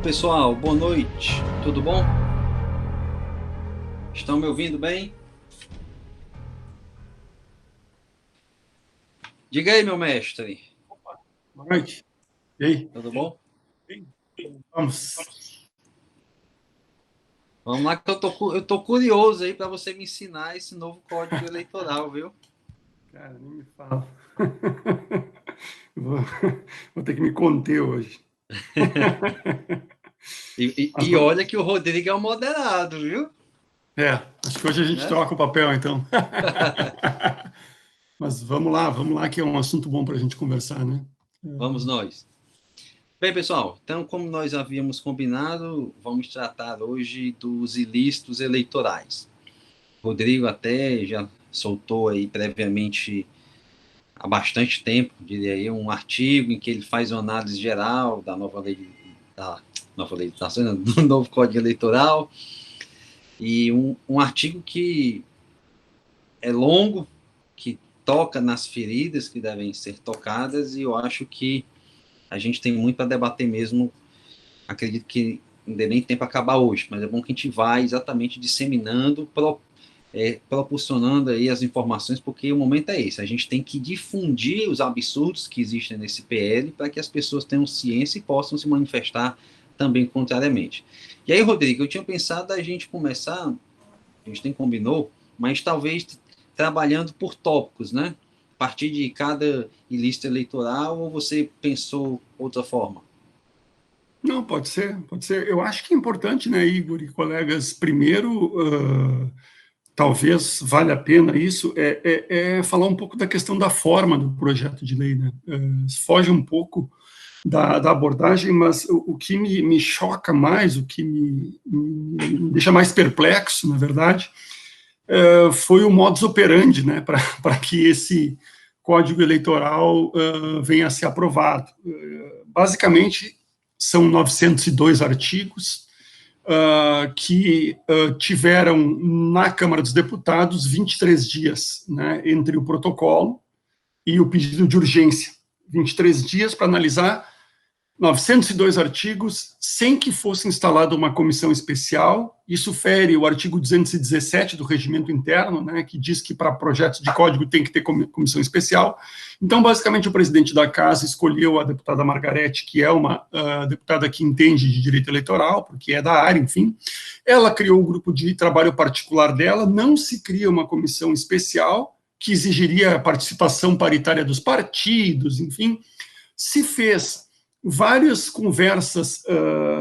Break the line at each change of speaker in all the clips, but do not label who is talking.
Pessoal, boa noite, tudo bom? Estão me ouvindo bem? Diga aí, meu mestre.
Boa noite. E aí?
Tudo bom?
Vamos.
Vamos lá que eu tô curioso aí para você me ensinar esse novo código eleitoral, viu?
Cara, nem me fala. Vou, vou ter que me conter hoje. Mas,
E olha que o Rodrigo é um moderado, viu?
acho que hoje a gente
Né?
troca o papel, então. Mas vamos lá, que é um assunto bom para a gente conversar, né?
Vamos nós. Bem, pessoal, então, como nós havíamos combinado, vamos tratar hoje dos ilícitos eleitorais. O Rodrigo até já soltou aí previamente há bastante tempo, diria eu, um artigo em que ele faz uma análise geral da nova legislação, do novo Código Eleitoral, e um artigo que é longo, que toca nas feridas que devem ser tocadas, e eu acho que a gente tem muito para debater mesmo. Acredito que não dê nem tempo a acabar hoje, mas é bom que a gente vá exatamente disseminando, proporcionando aí as informações, porque o momento é esse, a gente tem que difundir os absurdos que existem nesse PL para que as pessoas tenham ciência e possam se manifestar também contrariamente. E aí, Rodrigo, eu tinha pensado a gente começar, a gente nem combinou, mas talvez trabalhando por tópicos, né? A partir de cada ilícito eleitoral, ou você pensou outra forma?
Não, pode ser, pode ser. Eu acho que é importante, né, Igor e colegas, primeiro, talvez valha a pena isso, é falar um pouco da questão da forma do projeto de lei, né? Foge um pouco da abordagem, mas o que me choca mais, o que me deixa mais perplexo, na verdade, foi o modus operandi, né, para que esse código eleitoral venha a ser aprovado. Basicamente, são 902 artigos que tiveram na Câmara dos Deputados 23 dias, né, entre o protocolo e o pedido de urgência. 23 dias para analisar 902 artigos sem que fosse instalada uma comissão especial. Isso fere o artigo 217 do regimento interno, né, que diz que para projetos de código tem que ter comissão especial. Então, basicamente, o presidente da casa escolheu a deputada Margarete, que é uma deputada que entende de direito eleitoral, porque é da área, enfim. Ela criou o grupo de trabalho particular dela, não se cria uma comissão especial, que exigiria a participação paritária dos partidos, enfim. Se fez várias conversas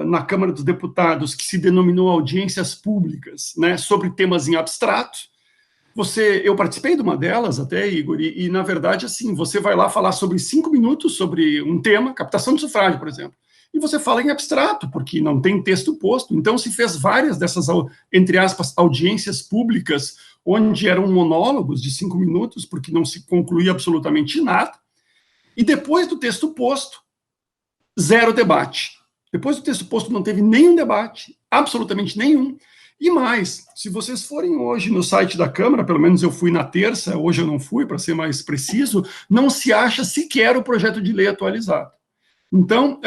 na Câmara dos Deputados, que se denominou audiências públicas, né, sobre temas em abstrato. Eu participei de uma delas até, Igor, e na verdade, assim, você vai lá falar sobre 5 minutos sobre um tema, captação de sufrágio, por exemplo, e você fala em abstrato, porque não tem texto posto. Então, se fez várias dessas, entre aspas, audiências públicas, onde eram monólogos de 5 minutos, porque não se concluía absolutamente nada, e depois do texto posto, zero debate. Depois do texto posto não teve nenhum debate, absolutamente nenhum. E mais, se vocês forem hoje no site da Câmara, pelo menos eu fui na terça, hoje eu não fui, para ser mais preciso, não se acha sequer o projeto de lei atualizado. Então,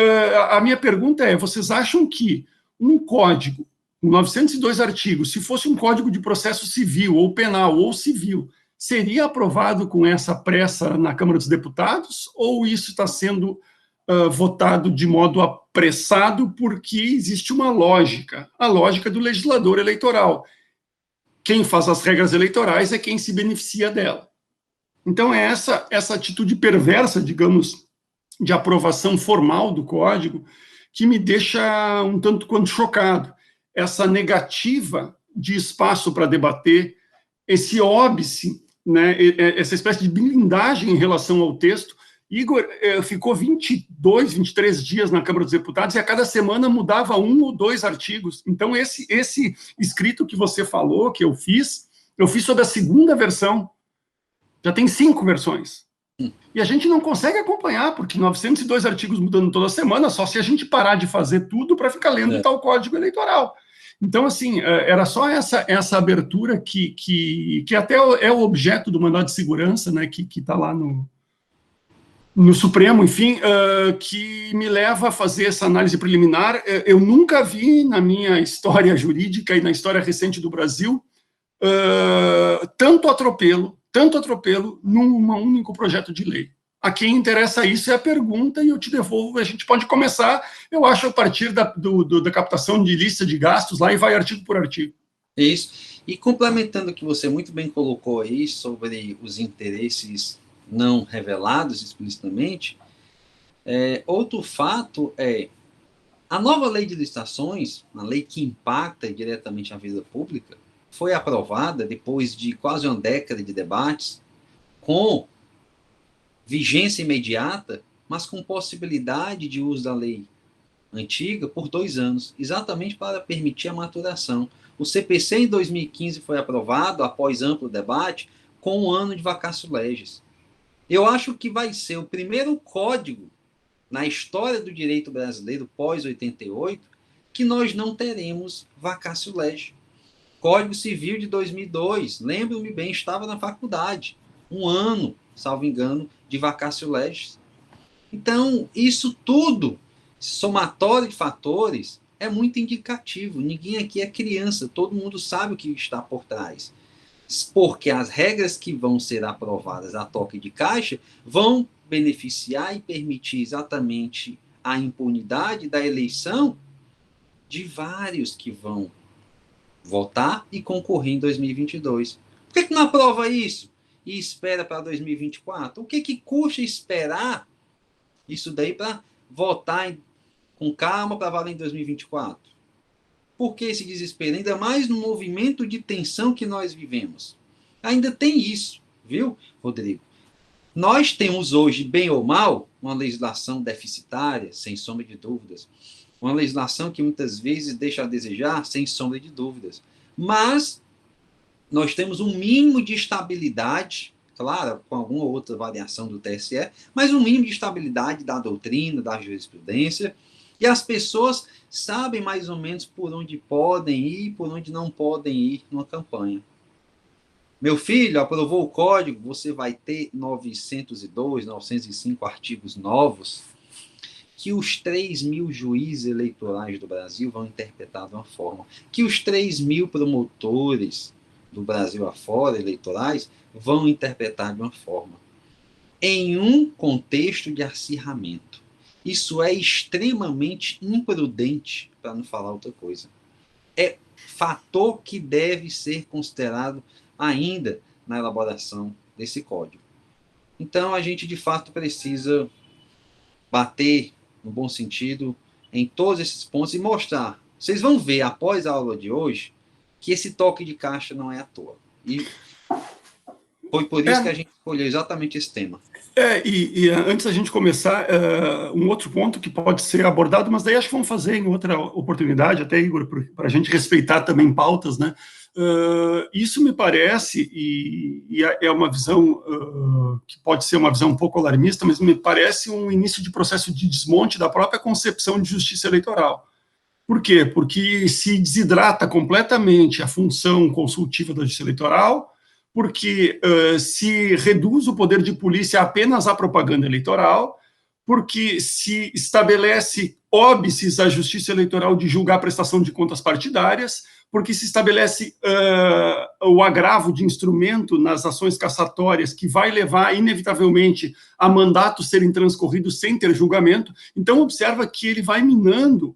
a minha pergunta é, vocês acham que um código, com 902 artigos, se fosse um código de processo civil, ou penal, ou civil, seria aprovado com essa pressa na Câmara dos Deputados, ou isso está sendo votado de modo apressado porque existe uma lógica, a lógica do legislador eleitoral. Quem faz as regras eleitorais é quem se beneficia dela. Então, é essa atitude perversa, digamos, de aprovação formal do código, que me deixa um tanto quanto chocado. Essa negativa de espaço para debater, esse óbice, né, essa espécie de blindagem em relação ao texto. Igor ficou 22, 23 dias na Câmara dos Deputados e a cada semana mudava um ou dois artigos. Então, esse escrito que você falou, que eu fiz sobre a segunda versão. Já tem 5 versões. E a gente não consegue acompanhar, porque 902 artigos mudando toda semana, só se a gente parar de fazer tudo para ficar lendo tal código eleitoral. Então, assim, era só essa abertura que até é o objeto do mandado de segurança, né, que está lá no Supremo, enfim, que me leva a fazer essa análise preliminar. Eu nunca vi na minha história jurídica e na história recente do Brasil tanto atropelo num único projeto de lei. A quem interessa isso é a pergunta e eu te devolvo. A gente pode começar, eu acho, a partir da captação de lista de gastos lá e vai artigo por artigo.
Isso. E complementando o que você muito bem colocou aí sobre os interesses não revelados explicitamente, outro fato é a nova lei de licitações, uma lei que impacta diretamente a vida pública, foi aprovada depois de quase uma década de debates, com vigência imediata, mas com possibilidade de uso da lei antiga por 2 anos, exatamente para permitir a maturação. O CPC em 2015 foi aprovado, após amplo debate, com 1 ano de vacatio legis. Eu acho que vai ser o primeiro código na história do direito brasileiro pós-88 que nós não teremos vacatio legis. Código Civil de 2002, lembro-me bem, estava na faculdade, 1 ano, salvo engano, de vacatio legis. Então, isso tudo, somatório de fatores, é muito indicativo. Ninguém aqui é criança, todo mundo sabe o que está por trás. Porque as regras que vão ser aprovadas a toque de caixa vão beneficiar e permitir exatamente a impunidade da eleição de vários que vão votar e concorrer em 2022. Por que não aprova isso e espera para 2024? O que custa esperar isso daí para votar com calma para valer em 2024? Por que esse desespero? Ainda mais no movimento de tensão que nós vivemos. Ainda tem isso, viu, Rodrigo? Nós temos hoje, bem ou mal, uma legislação deficitária, sem sombra de dúvidas. Uma legislação que muitas vezes deixa a desejar, sem sombra de dúvidas. Mas nós temos um mínimo de estabilidade, claro, com alguma outra variação do TSE, mas um mínimo de estabilidade da doutrina, da jurisprudência, e as pessoas sabem mais ou menos por onde podem ir, por onde não podem ir numa campanha. Meu filho, aprovou o código, você vai ter 902, 905 artigos novos que os 3.000 juízes eleitorais do Brasil vão interpretar de uma forma, que os 3.000 promotores do Brasil afora, eleitorais, vão interpretar de uma forma. Em um contexto de acirramento. Isso é extremamente imprudente, para não falar outra coisa. É fator que deve ser considerado ainda na elaboração desse código. Então, a gente, de fato, precisa bater, no bom sentido, em todos esses pontos e mostrar. Vocês vão ver, após a aula de hoje, que esse toque de caixa não é à toa. E foi por isso que a gente escolheu exatamente esse tema.
E antes da gente começar, um outro ponto que pode ser abordado, mas daí acho que vamos fazer em outra oportunidade, até, Igor, para a gente respeitar também pautas, né? Isso me parece, e é uma visão que pode ser uma visão um pouco alarmista, mas me parece um início de processo de desmonte da própria concepção de justiça eleitoral. Por quê? Porque se desidrata completamente a função consultiva da justiça eleitoral, porque se reduz o poder de polícia apenas à propaganda eleitoral, porque se estabelece óbices à justiça eleitoral de julgar a prestação de contas partidárias, porque se estabelece o agravo de instrumento nas ações cassatórias que vai levar, inevitavelmente, a mandatos serem transcorridos sem ter julgamento. Então, observa que ele vai minando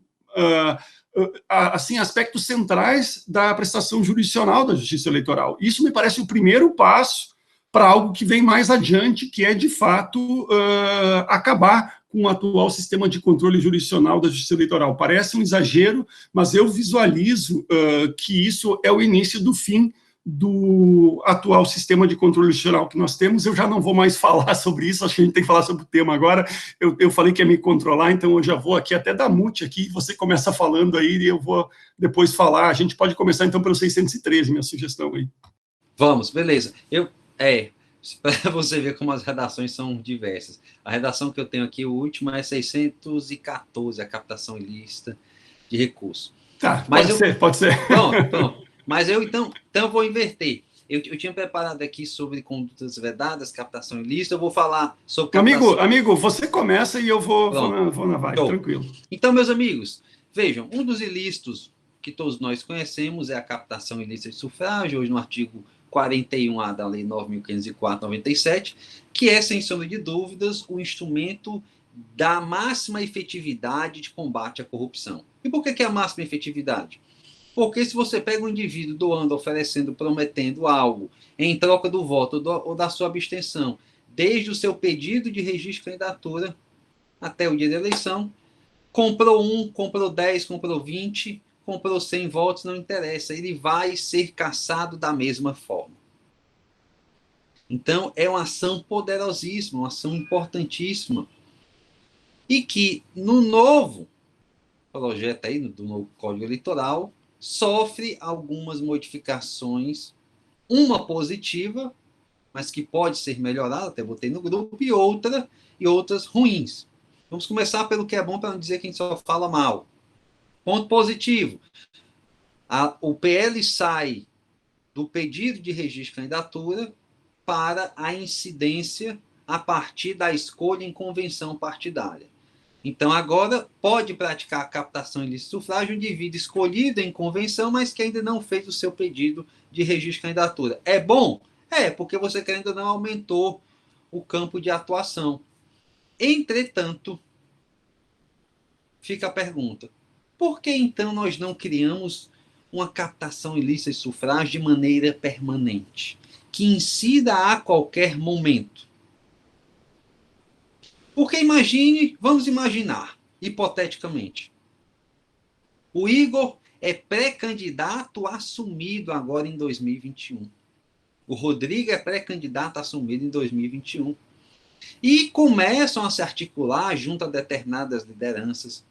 assim, aspectos centrais da prestação jurisdicional da justiça eleitoral. Isso me parece o primeiro passo para algo que vem mais adiante, que é, de fato, acabar com o atual sistema de controle jurisdicional da justiça eleitoral. Parece um exagero, mas eu visualizo que isso é o início do fim do atual sistema de controle jurisdicional que nós temos. Eu já não vou mais falar sobre isso, acho que a gente tem que falar sobre o tema agora. Eu falei que ia me controlar, então eu já vou aqui até dar mute aqui, você começa falando aí e eu vou depois falar. A gente pode começar então pelo 613, minha sugestão aí.
Vamos, beleza. Para você ver como as redações são diversas. A redação que eu tenho aqui, o último, é 614, a captação ilícita de recurso.
Tá, mas pode ser.
Pronto. Mas eu, então vou inverter. Eu tinha preparado aqui sobre condutas vedadas, captação ilícita, eu vou falar sobre captação...
Amigo, você começa e eu vou,
Pronto,
vou na vibe,
show.
tranquilo.
Então, meus amigos, vejam, um dos ilícitos que todos nós conhecemos é a captação ilícita de sufrágio, hoje no artigo 41A da Lei 9.504/97, que é, sem sombra de dúvidas, o instrumento da máxima efetividade de combate à corrupção. E por que é a máxima efetividade? Porque se você pega um indivíduo doando, oferecendo, prometendo algo em troca do voto ou da sua abstenção, desde o seu pedido de registro de candidatura até o dia da eleição, comprou 1, comprou 10, comprou 20, comprou 100 votos, não interessa, ele vai ser cassado da mesma forma. Então, é uma ação poderosíssima, uma ação importantíssima, e que no novo projeto aí, do novo Código Eleitoral, sofre algumas modificações, uma positiva, mas que pode ser melhorada, até botei no grupo, e outras ruins. Vamos começar pelo que é bom, para não dizer que a gente só fala mal. Ponto positivo. O PL sai do pedido de registro de candidatura para a incidência a partir da escolha em convenção partidária. Então, agora, pode praticar a captação ilícita de sufrágio um indivíduo escolhido em convenção, mas que ainda não fez o seu pedido de registro de candidatura. É bom? É, porque você, querendo ou não, aumentou o campo de atuação. Entretanto, fica a pergunta, por que então nós não criamos uma captação ilícita de sufrágio de maneira permanente, que incida a qualquer momento? Porque vamos imaginar, hipoteticamente, o Igor é pré-candidato assumido agora em 2021. O Rodrigo é pré-candidato assumido em 2021. E começam a se articular junto a determinadas lideranças,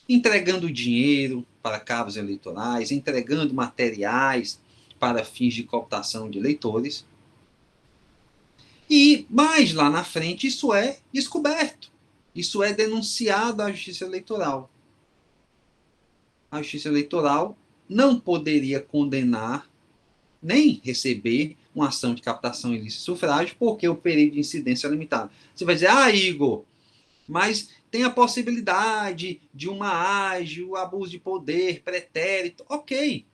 entregando dinheiro para cabos eleitorais, entregando materiais para fins de cooptação de eleitores. E mais lá na frente isso é descoberto. Isso é denunciado à Justiça Eleitoral. A Justiça Eleitoral não poderia condenar nem receber uma ação de captação ilícita de sufrágio, porque o período de incidência é limitado. Você vai dizer, Igor, mas tem a possibilidade de uma ágio, abuso de poder, pretérito. Ok,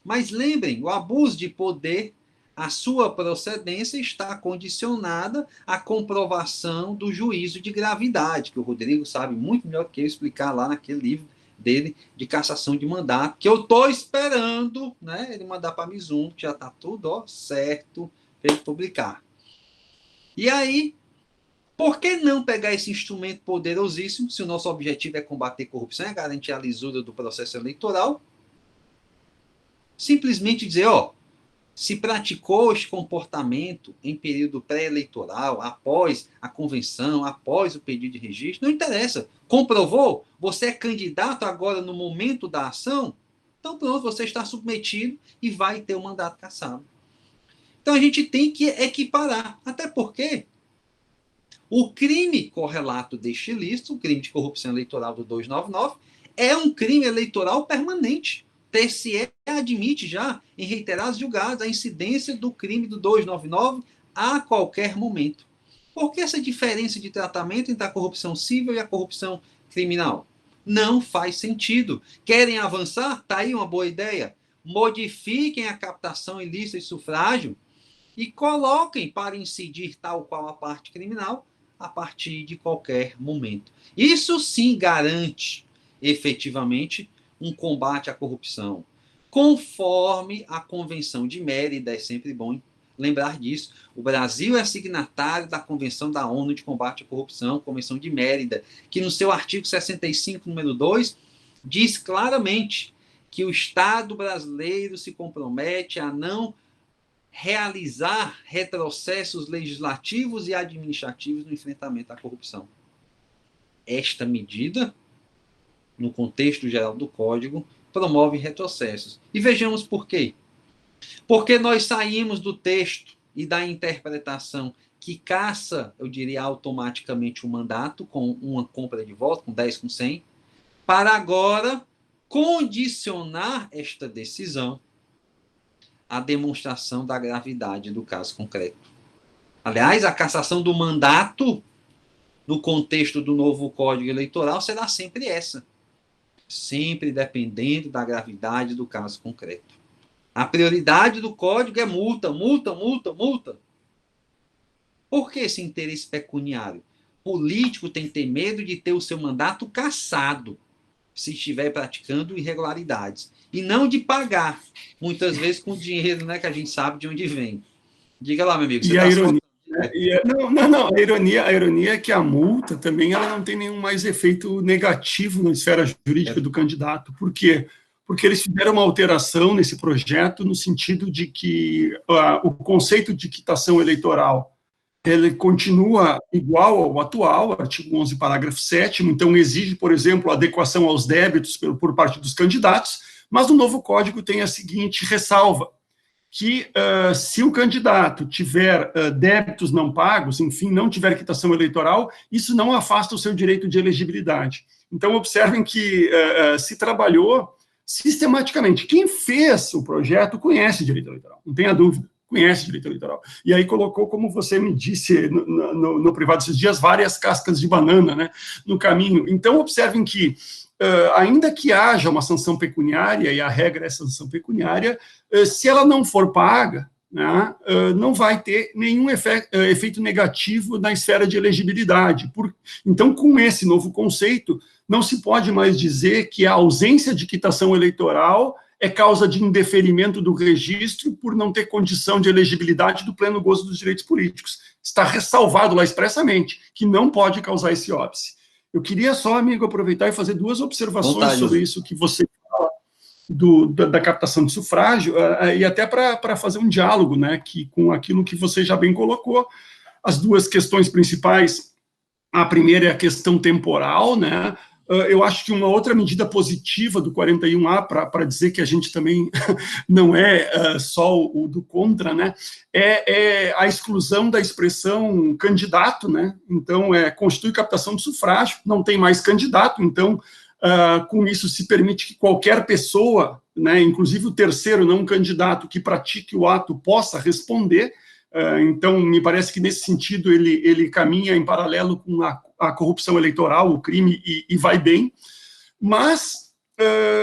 mas lembrem, o abuso de poder, a sua procedência está condicionada à comprovação do juízo de gravidade, que o Rodrigo sabe muito melhor que eu explicar lá naquele livro dele de cassação de mandato, que eu estou esperando, né, ele mandar para a Mizuno, que já está tudo certo para ele publicar. E aí, por que não pegar esse instrumento poderosíssimo, se o nosso objetivo é combater corrupção, é garantir a lisura do processo eleitoral, simplesmente dizer, se praticou este comportamento em período pré-eleitoral, após a convenção, após o pedido de registro, não interessa. Comprovou? Você é candidato agora no momento da ação? Então pronto, você está submetido e vai ter o mandato cassado. Então a gente tem que equiparar, até porque o crime correlato deste ilícito, o crime de corrupção eleitoral do 299, é um crime eleitoral permanente. TSE admite já, em reiterados julgados, a incidência do crime do 299 a qualquer momento. Por que essa diferença de tratamento entre a corrupção civil e a corrupção criminal? Não faz sentido. Querem avançar? Está aí uma boa ideia. Modifiquem a captação ilícita de sufrágio e coloquem para incidir tal qual a parte criminal a partir de qualquer momento. Isso sim garante efetivamente um combate à corrupção, conforme a Convenção de Mérida, é sempre bom lembrar disso. O Brasil é signatário da Convenção da ONU de Combate à Corrupção, Convenção de Mérida, que no seu artigo 65, número 2, diz claramente que o Estado brasileiro se compromete a não realizar retrocessos legislativos e administrativos no enfrentamento à corrupção. Esta medida, no contexto geral do Código, promove retrocessos. E vejamos por quê. Porque nós saímos do texto e da interpretação que caça, eu diria, automaticamente o mandato com uma compra de voto, com 10, com 100, para agora condicionar esta decisão a demonstração da gravidade do caso concreto. Aliás, a cassação do mandato, no contexto do novo Código Eleitoral, será sempre essa, sempre dependendo da gravidade do caso concreto. A prioridade do Código é multa, multa, multa, multa. Por que esse interesse pecuniário? Político tem que ter medo de ter o seu mandato cassado, se estiver praticando irregularidades, e não de pagar, muitas vezes com dinheiro, né, que a gente sabe de onde vem. Diga lá, meu amigo.
Você tá ironia, não, a ironia é que a multa também ela não tem nenhum mais efeito negativo na esfera jurídica do candidato. Por quê? Porque eles fizeram uma alteração nesse projeto no sentido de que o conceito de quitação eleitoral ele continua igual ao atual, artigo 11, parágrafo 7º, então exige, por exemplo, adequação aos débitos por parte dos candidatos, mas o novo código tem a seguinte ressalva, que se o candidato tiver débitos não pagos, enfim, não tiver quitação eleitoral, isso não afasta o seu direito de elegibilidade. Então, observem que se trabalhou sistematicamente. Quem fez o projeto conhece direito eleitoral, não tenha dúvida. Conhece direito eleitoral. E aí colocou, como você me disse no privado esses dias, várias cascas de banana, né, no caminho. Então, observem que, ainda que haja uma sanção pecuniária, e a regra é sanção pecuniária, se ela não for paga, né, não vai ter nenhum efeito negativo na esfera de elegibilidade. Então, com esse novo conceito, não se pode mais dizer que a ausência de quitação eleitoral é causa de indeferimento do registro por não ter condição de elegibilidade do pleno gozo dos direitos políticos. Está ressalvado lá expressamente que não pode causar esse óbice. Eu queria só, amigo, aproveitar e fazer duas observações sobre isso que você fala da captação de sufrágio, e até para fazer um diálogo, né, com aquilo que você já bem colocou. As duas questões principais, a primeira é a questão temporal, né. Eu acho que uma outra medida positiva do 41A, para dizer que a gente também não é só o do contra, né, é a exclusão da expressão candidato, né, então constitui captação de sufrágio, não tem mais candidato, então com isso se permite que qualquer pessoa, né, inclusive o terceiro não candidato que pratique o ato possa responder. Então, me parece que, nesse sentido, ele caminha em paralelo com a corrupção eleitoral, o crime, e vai bem, mas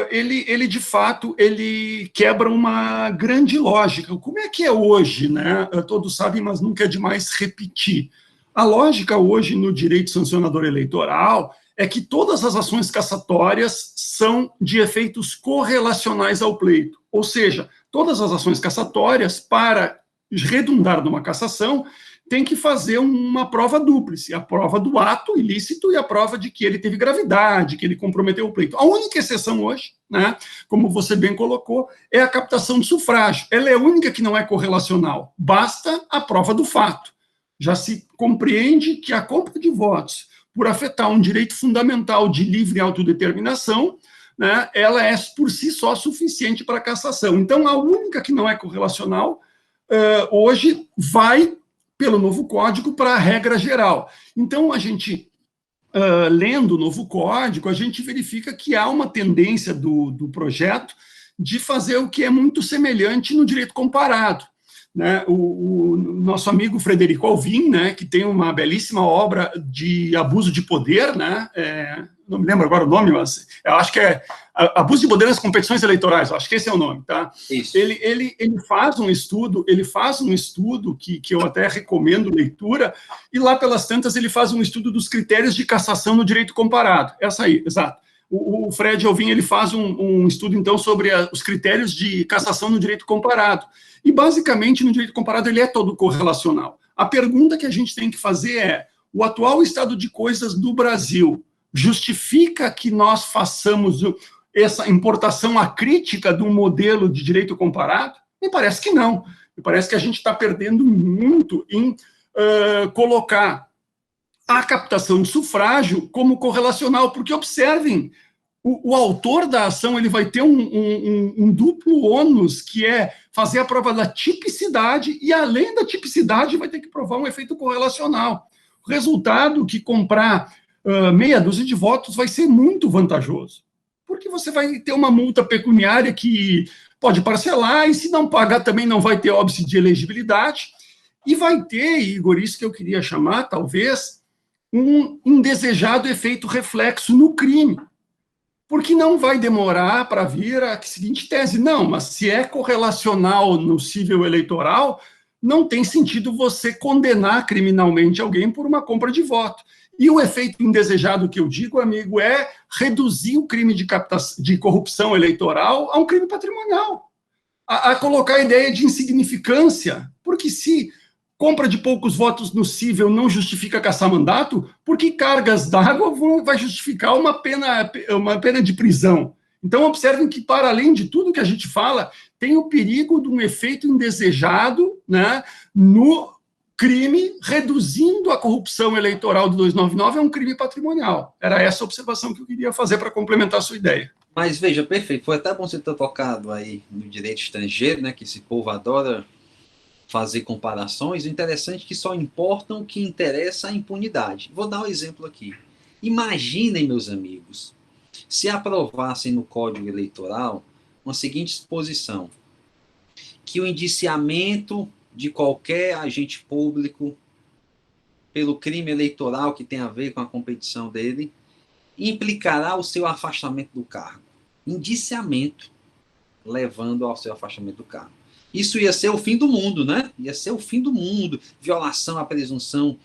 ele, de fato, ele quebra uma grande lógica. Como é que é hoje, né? Todos sabem, mas nunca é demais repetir. A lógica hoje no direito sancionador eleitoral é que todas as ações cassatórias são de efeitos correlacionais ao pleito, ou seja, todas as ações cassatórias, para redundar numa cassação, tem que fazer uma prova dúplice, a prova do ato ilícito e a prova de que ele teve gravidade, que ele comprometeu o pleito. A única exceção hoje, né, como você bem colocou, é a captação de sufrágio. Ela é a única que não é correlacional. Basta a prova do fato. Já se compreende que a compra de votos, por afetar um direito fundamental de livre autodeterminação, né, ela é por si só suficiente para a cassação. Então, a única que não é correlacional hoje vai, pelo novo código, para a regra geral. Então, a gente, lendo o novo código, a gente verifica que há uma tendência do projeto de fazer o que é muito semelhante no direito comparado. Né? O nosso amigo Frederico Alvim, né, que tem uma belíssima obra de abuso de poder, né, não me lembro agora o nome, mas eu acho que é Abuso de Poder nas Competições Eleitorais, acho que esse é o nome, tá? Isso. Ele faz um estudo, que eu até recomendo leitura, e lá pelas tantas ele faz um estudo dos critérios de cassação no direito comparado, essa aí, exato. O Fred Alvim, ele faz um estudo, então, sobre os critérios de cassação no direito comparado, e basicamente no direito comparado ele é todo correlacional. A pergunta que a gente tem que fazer é: o atual estado de coisas do Brasil justifica que nós façamos essa importação acrítica de um modelo de direito comparado? Me parece que não. Me parece que a gente está perdendo muito em colocar a captação de sufrágio como correlacional, porque observem, o autor da ação ele vai ter um duplo ônus, que é fazer a prova da tipicidade, e além da tipicidade vai ter que provar um efeito correlacional. O resultado que comprar meia dúzia de votos vai ser muito vantajoso, porque você vai ter uma multa pecuniária que pode parcelar, e se não pagar também não vai ter óbice de elegibilidade, e vai ter, Igor, isso que eu queria chamar, talvez, um indesejado efeito reflexo no crime, porque não vai demorar para vir a seguinte tese, não, mas se é correlacional no cível eleitoral, não tem sentido você condenar criminalmente alguém por uma compra de voto. E o efeito indesejado que eu digo, amigo, é reduzir o crime de corrupção eleitoral a um crime patrimonial, a colocar a ideia de insignificância, porque se compra de poucos votos no cível não justifica caçar mandato, por que cargas d'água vai justificar uma pena de prisão? Então, observem que, para além de tudo que a gente fala, tem o perigo de um efeito indesejado, né, no crime, reduzindo a corrupção eleitoral de 299 a um crime patrimonial. Era essa a observação que eu queria fazer para complementar a sua ideia.
Mas veja, perfeito, foi até bom você ter tocado aí no direito estrangeiro, né, que esse povo adora fazer comparações. O interessante é que só importam o que interessa a impunidade. Vou dar um exemplo aqui. Imaginem, meus amigos, se aprovassem no Código Eleitoral uma seguinte disposição, que o indiciamento de qualquer agente público pelo crime eleitoral que tem a ver com a competição dele implicará o seu afastamento do cargo. Indiciamento levando ao seu afastamento do cargo. Isso ia ser o fim do mundo, né? Ia ser o fim do mundo, violação à presunção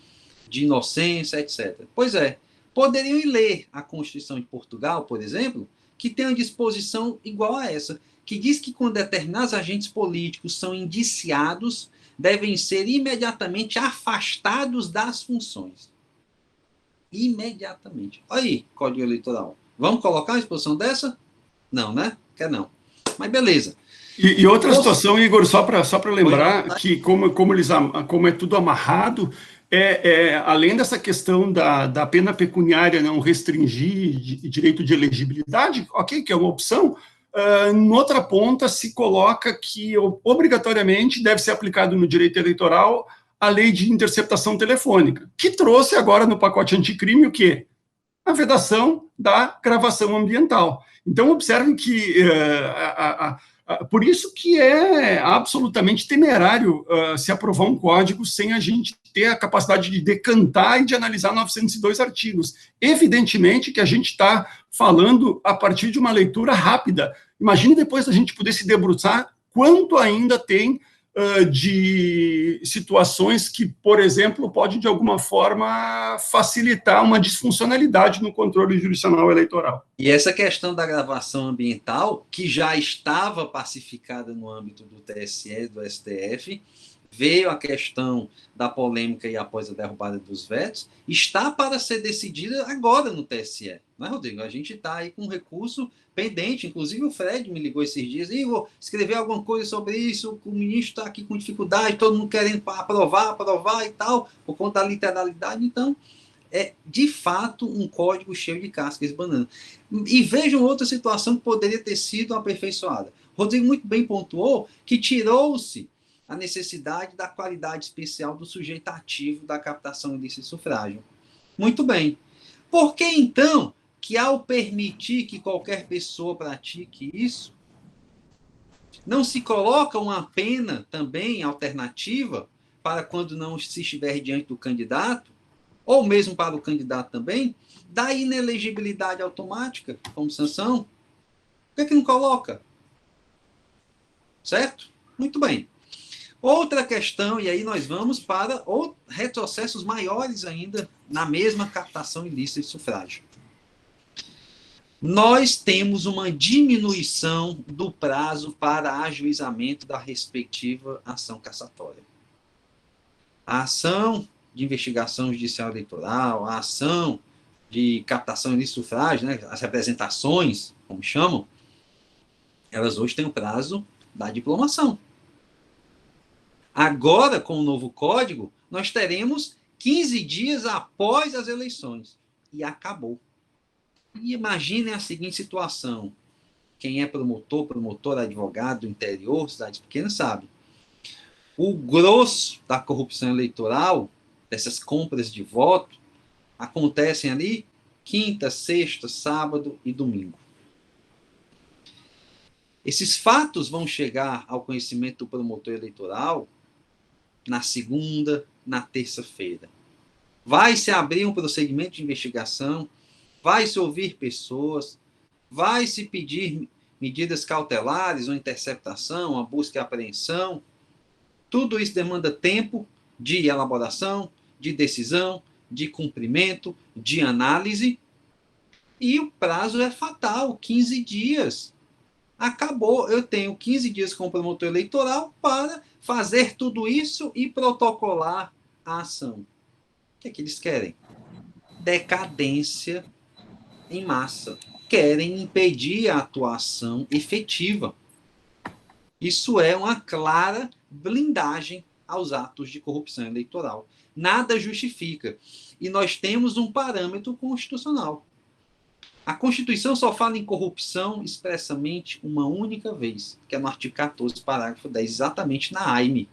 de inocência, etc. Pois é, poderiam ir ler a Constituição de Portugal, por exemplo, que tem uma disposição igual a essa, que diz que quando determinados agentes políticos são indiciados, devem ser imediatamente afastados das funções. Imediatamente. Aí, Código Eleitoral. Vamos colocar uma disposição dessa? Não, né? Quer não. Mas beleza.
E outra situação, Igor, só para lembrar que como é tudo amarrado, além dessa questão da pena pecuniária não restringir direito de elegibilidade, ok, que é uma opção, em outra ponta se coloca que obrigatoriamente deve ser aplicado no direito eleitoral a lei de interceptação telefônica, que trouxe agora no pacote anticrime o quê? A vedação da gravação ambiental. Então, observem que por isso que é absolutamente temerário se aprovar um código sem a gente ter a capacidade de decantar e de analisar 902 artigos. Evidentemente que a gente está falando a partir de uma leitura rápida. Imagine depois a gente poder se debruçar quanto ainda tem de situações que, por exemplo, pode de alguma forma facilitar uma disfuncionalidade no controle jurisdicional eleitoral.
E essa questão da gravação ambiental, que já estava pacificada no âmbito do TSE, do STF, veio a questão da polêmica e após a derrubada dos vetos, está para ser decidida agora no TSE. Não é, Rodrigo? A gente está aí com um recurso pendente, inclusive o Fred me ligou esses dias, e vou escrever alguma coisa sobre isso, o ministro está aqui com dificuldade, todo mundo querendo aprovar e tal, por conta da literalidade, então é de fato um código cheio de cascas de banana. E vejam outra situação que poderia ter sido aperfeiçoada. Rodrigo muito bem pontuou que tirou-se a necessidade da qualidade especial do sujeito ativo da captação ilícita de sufrágio. Muito bem. Por que, então, que ao permitir que qualquer pessoa pratique isso, não se coloca uma pena também alternativa para quando não se estiver diante do candidato, ou mesmo para o candidato também, da inelegibilidade automática como sanção? Por que não coloca? Certo? Muito bem. Outra questão, e aí nós vamos para retrocessos maiores ainda na mesma captação ilícita de sufrágio. Nós temos uma diminuição do prazo para ajuizamento da respectiva ação cassatória. A ação de investigação judicial eleitoral, a ação de captação ilícita de sufrágio, né, as representações, como chamam, elas hoje têm o prazo da diplomação. Agora, com o novo código, nós teremos 15 dias após as eleições. E acabou. E imaginem a seguinte situação. Quem é promotor, advogado do interior, cidades pequenas, sabe. O grosso da corrupção eleitoral, dessas compras de voto, acontecem ali quinta, sexta, sábado e domingo. Esses fatos vão chegar ao conhecimento do promotor eleitoral na segunda, na terça-feira. Vai se abrir um procedimento de investigação, vai se ouvir pessoas, vai se pedir medidas cautelares, uma interceptação, uma busca e apreensão. Tudo isso demanda tempo de elaboração, de decisão, de cumprimento, de análise, e o prazo é fatal, 15 dias. Acabou, eu tenho 15 dias com o promotor eleitoral para fazer tudo isso e protocolar a ação. O que é que eles querem? Decadência em massa. Querem impedir a atuação efetiva. Isso é uma clara blindagem aos atos de corrupção eleitoral. Nada justifica. E nós temos um parâmetro constitucional. A Constituição só fala em corrupção expressamente uma única vez, que é no artigo 14, parágrafo 10, exatamente na AIME,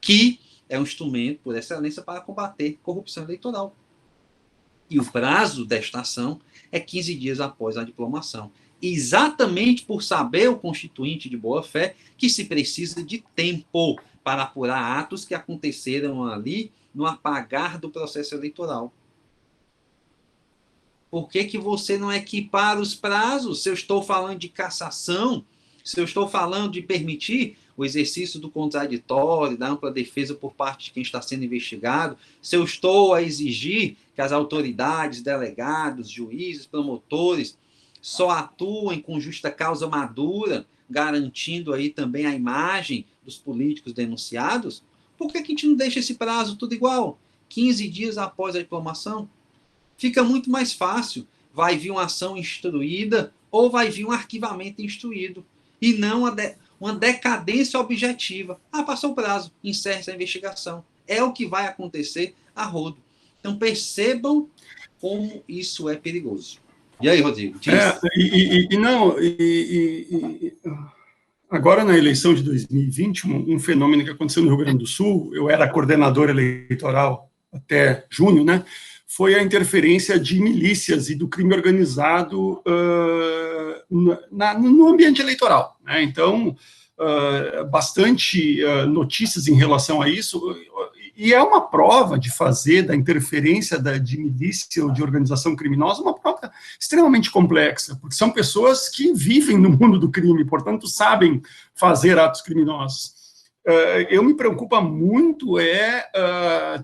que é um instrumento, por excelência, para combater corrupção eleitoral. E o prazo desta ação é 15 dias após a diplomação. Exatamente por saber o constituinte de boa-fé que se precisa de tempo para apurar atos que aconteceram ali no apagar do processo eleitoral. Por que você não equipara os prazos? Se eu estou falando de cassação, se eu estou falando de permitir o exercício do contraditório, da ampla defesa por parte de quem está sendo investigado, se eu estou a exigir que as autoridades, delegados, juízes, promotores, só atuem com justa causa madura, garantindo aí também a imagem dos políticos denunciados, por que a gente não deixa esse prazo tudo igual? 15 dias após a diplomação? Fica muito mais fácil. Vai vir uma ação instruída ou vai vir um arquivamento instruído. E não uma decadência objetiva. Passou o prazo, encerra essa investigação. É o que vai acontecer a rodo. Então percebam como isso é perigoso. E aí, Rodrigo?
Agora, na eleição de 2020, um fenômeno que aconteceu no Rio Grande do Sul, eu era coordenador eleitoral até junho, né? Foi a interferência de milícias e do crime organizado no ambiente eleitoral, né? Então, bastante notícias em relação a isso, e é uma prova de fazer da interferência de milícia ou de organização criminosa uma prova extremamente complexa, porque são pessoas que vivem no mundo do crime, portanto, sabem fazer atos criminosos. Eu me preocupa muito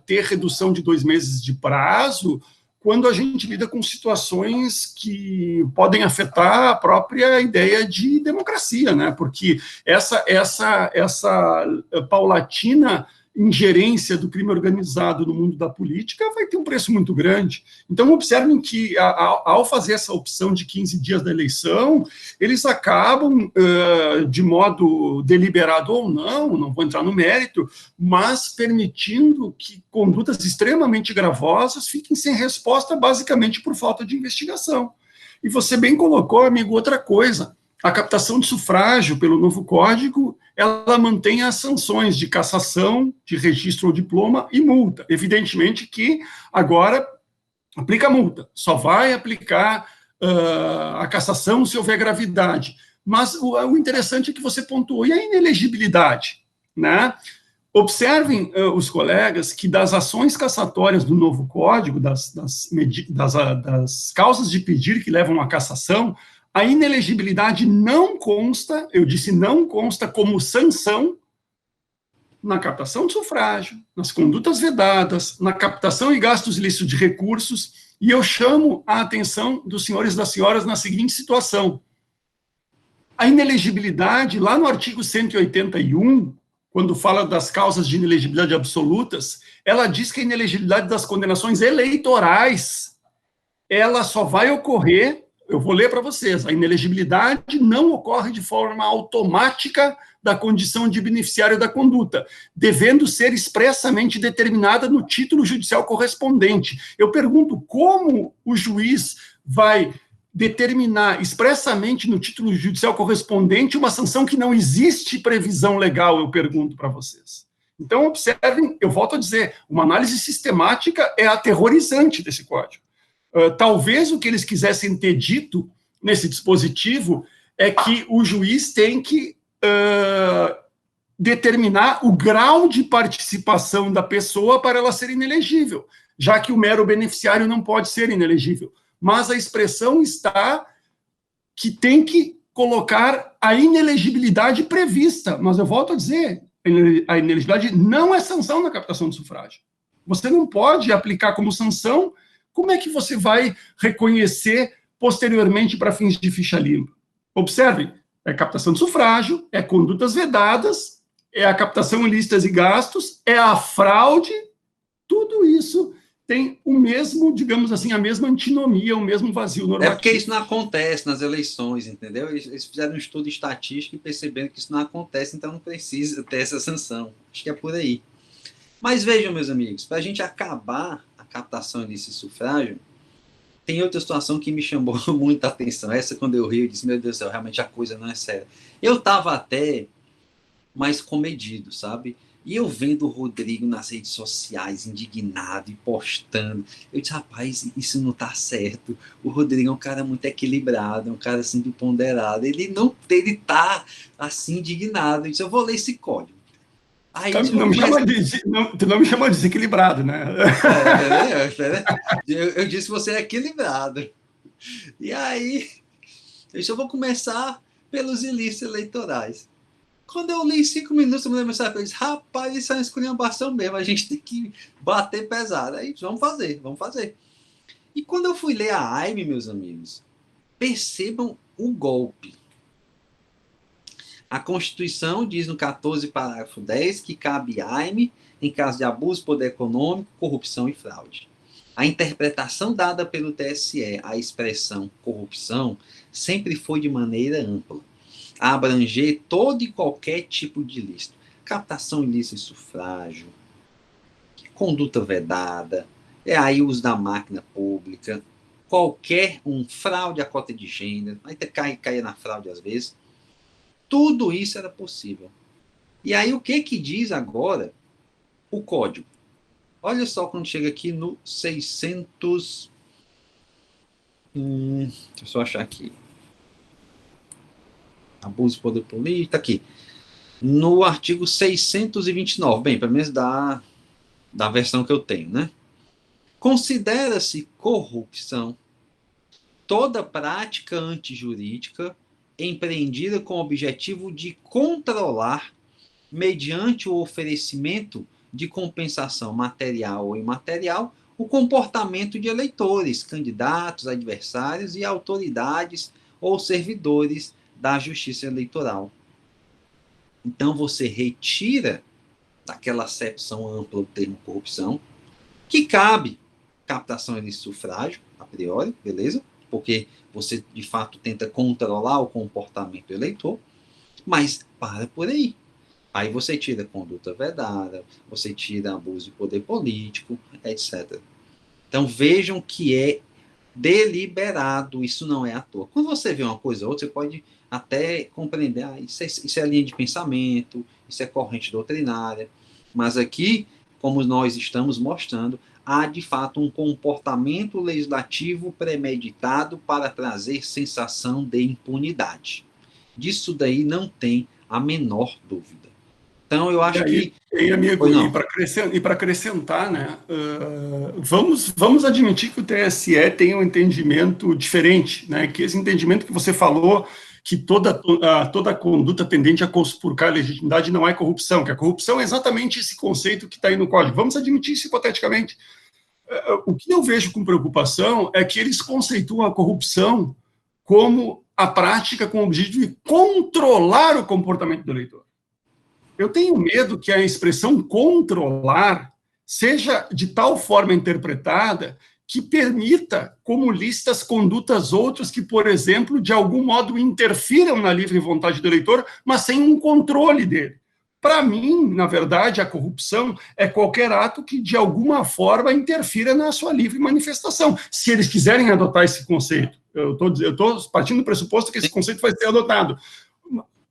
ter redução de 2 meses de prazo quando a gente lida com situações que podem afetar a própria ideia de democracia, né? Porque essa paulatina ingerência do crime organizado no mundo da política vai ter um preço muito grande. Então, observem que, ao fazer essa opção de 15 dias da eleição, eles acabam, de modo deliberado ou não vou entrar no mérito, mas permitindo que condutas extremamente gravosas fiquem sem resposta, basicamente por falta de investigação. E você bem colocou, amigo, outra coisa. A captação de sufrágio pelo novo código, ela mantém as sanções de cassação, de registro ou diploma e multa. Evidentemente que agora aplica multa, só vai aplicar a cassação se houver gravidade. Mas o interessante é que você pontuou, e a inelegibilidade, né? Observem, os colegas, que das ações cassatórias do novo código, das causas de pedir que levam à cassação, a inelegibilidade não consta, eu disse não consta como sanção na captação de sufrágio, nas condutas vedadas, na captação e gastos ilícitos de recursos, e eu chamo a atenção dos senhores e das senhoras na seguinte situação. A inelegibilidade, lá no artigo 181, quando fala das causas de inelegibilidade absolutas, ela diz que a inelegibilidade das condenações eleitorais, ela só vai ocorrer. Eu vou ler para vocês. A inelegibilidade não ocorre de forma automática da condição de beneficiário da conduta, devendo ser expressamente determinada no título judicial correspondente. Eu pergunto, como o juiz vai determinar expressamente no título judicial correspondente uma sanção que não existe previsão legal, eu pergunto para vocês. Então, observem, eu volto a dizer, uma análise sistemática é aterrorizante desse código. Talvez o que eles quisessem ter dito nesse dispositivo é que o juiz tem que determinar o grau de participação da pessoa para ela ser inelegível, já que o mero beneficiário não pode ser inelegível. Mas a expressão está que tem que colocar a inelegibilidade prevista. Mas eu volto a dizer, a inelegibilidade não é sanção na captação do sufrágio. Você não pode aplicar como sanção. Como é que você vai reconhecer posteriormente para fins de ficha limpa? Observe, é captação de sufrágio, é condutas vedadas, é a captação ilícitas e gastos, é a fraude, tudo isso tem o mesmo, digamos assim, a mesma antinomia, o mesmo vazio normativo.
É porque isso não acontece nas eleições, entendeu? Eles fizeram um estudo estatístico e perceberam que isso não acontece, então não precisa ter essa sanção. Acho que é por aí. Mas vejam, meus amigos, para a gente acabar a captação ilícita e sufrágio, tem outra situação que me chamou muita atenção. Essa, quando eu ri, eu disse, meu Deus do céu, realmente a coisa não é séria. Eu estava até mais comedido, sabe? E eu vendo o Rodrigo nas redes sociais, indignado e postando. Eu disse, rapaz, isso não tá certo. O Rodrigo é um cara muito equilibrado, é um cara assim, ponderado. Ele tá assim, indignado. Eu disse, eu vou ler esse código. Aí,
tu não me chama de desequilibrado, né?
Eu disse, você é equilibrado. E aí, eu disse, eu vou começar pelos ilícitos eleitorais. Quando eu li 5 minutos, eu me lembro, eu disse, rapaz, isso é uma esculhambação mesmo, a gente tem que bater pesado. Aí, vamos fazer. E quando eu fui ler a AIME, meus amigos, percebam o golpe. A Constituição diz no 14, parágrafo 10, que cabe AIME em caso de abuso, poder econômico, corrupção e fraude. A interpretação dada pelo TSE à expressão corrupção sempre foi de maneira ampla, a abranger todo e qualquer tipo de ilícito. Captação ilícita e sufrágio, conduta vedada, aí o uso da máquina pública, qualquer fraude à cota de gênero, aí caia na fraude às vezes. Tudo isso era possível. E aí o que diz agora o código? Olha só quando chega aqui no 600... deixa eu só achar aqui. Abuso de poder político, tá aqui. No artigo 629, bem, pelo menos da versão que eu tenho, né? Considera-se corrupção toda prática antijurídica empreendida com o objetivo de controlar, mediante o oferecimento de compensação material ou imaterial, o comportamento de eleitores, candidatos, adversários e autoridades ou servidores da Justiça Eleitoral. Então, você retira daquela acepção ampla do termo corrupção, que cabe captação de sufrágio, a priori, beleza? Porque você, de fato, tenta controlar o comportamento do eleitor, mas para por aí. Aí você tira conduta vedada, você tira abuso de poder político, etc. Então, vejam que é deliberado, isso não é à toa. Quando você vê uma coisa ou outra, você pode até compreender, isso é linha de pensamento, isso é corrente doutrinária, mas aqui, como nós estamos mostrando, há de fato um comportamento legislativo premeditado para trazer sensação de impunidade. Disso daí não tem a menor dúvida. Então, eu acho que...
E, amigo, e para acrescentar, né, vamos admitir que o TSE tem um entendimento diferente, né, que esse entendimento que você falou, que toda conduta tendente a conspurcar a legitimidade não é corrupção, que a corrupção é exatamente esse conceito que está aí no código. Vamos admitir isso hipoteticamente. O que eu vejo com preocupação é que eles conceituam a corrupção como a prática com o objetivo de controlar o comportamento do eleitor. Eu tenho medo que a expressão controlar seja de tal forma interpretada que permita como lícitas condutas outras que, por exemplo, de algum modo interfiram na livre vontade do eleitor, mas sem um controle dele. Para mim, na verdade, a corrupção é qualquer ato que, de alguma forma, interfira na sua livre manifestação. Se eles quiserem adotar esse conceito, eu estou partindo do pressuposto que esse conceito vai ser adotado.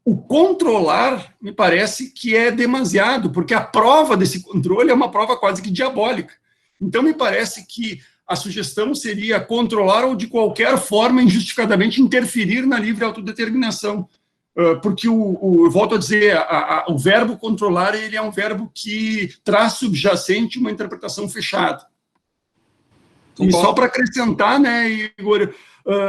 O controlar, me parece que é demasiado, porque a prova desse controle é uma prova quase que diabólica. Então, me parece que a sugestão seria controlar ou, de qualquer forma, injustificadamente interferir na livre autodeterminação. Porque, eu volto a dizer, o verbo controlar ele é um verbo que traz subjacente uma interpretação fechada. E só para acrescentar, né, Igor,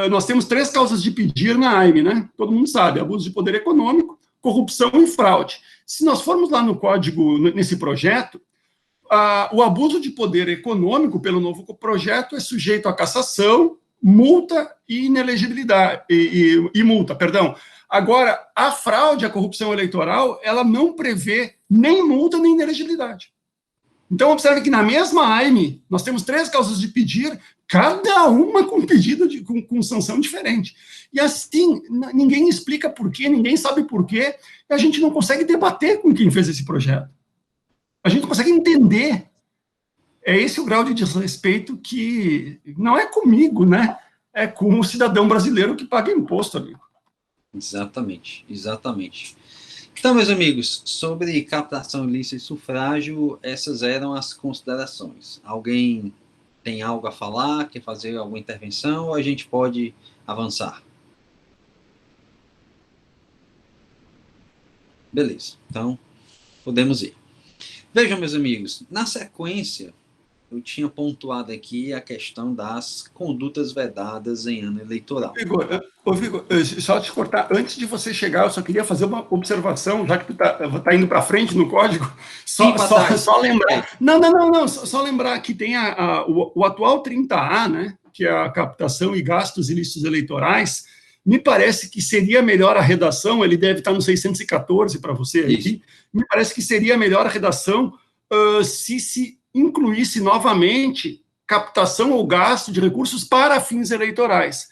nós temos 3 causas de pedir na AIME, né? Todo mundo sabe: abuso de poder econômico, corrupção e fraude. Se nós formos lá no código, nesse projeto, o abuso de poder econômico, pelo novo projeto, é sujeito a cassação, multa e inelegibilidade, e multa, perdão. Agora, a fraude, a corrupção eleitoral, ela não prevê nem multa nem inelegibilidade. Então, observe que na mesma AIME, nós temos 3 causas de pedir, cada uma com pedido com sanção diferente. E assim, ninguém explica por quê, ninguém sabe por quê, e a gente não consegue debater com quem fez esse projeto. A gente não consegue entender. É esse o grau de desrespeito que não é comigo, né? É com o cidadão brasileiro que paga imposto, amigo.
Exatamente, exatamente. Então, meus amigos, sobre captação ilícita e sufrágio, essas eram as considerações. Alguém tem algo a falar, quer fazer alguma intervenção, ou a gente pode avançar? Beleza, então podemos ir. Vejam, meus amigos, na sequência, eu tinha pontuado aqui a questão das condutas vedadas em ano eleitoral.
Vigor, só te cortar, antes de você chegar, eu só queria fazer uma observação, já que tu tá indo para frente no código, só lembrar. Não, só lembrar que tem o atual 30A, né, que é a captação e gastos ilícitos eleitorais. Me parece que seria melhor a redação, ele deve estar no 614 para você aqui, me parece que seria melhor a redação se incluísse novamente captação ou gasto de recursos para fins eleitorais.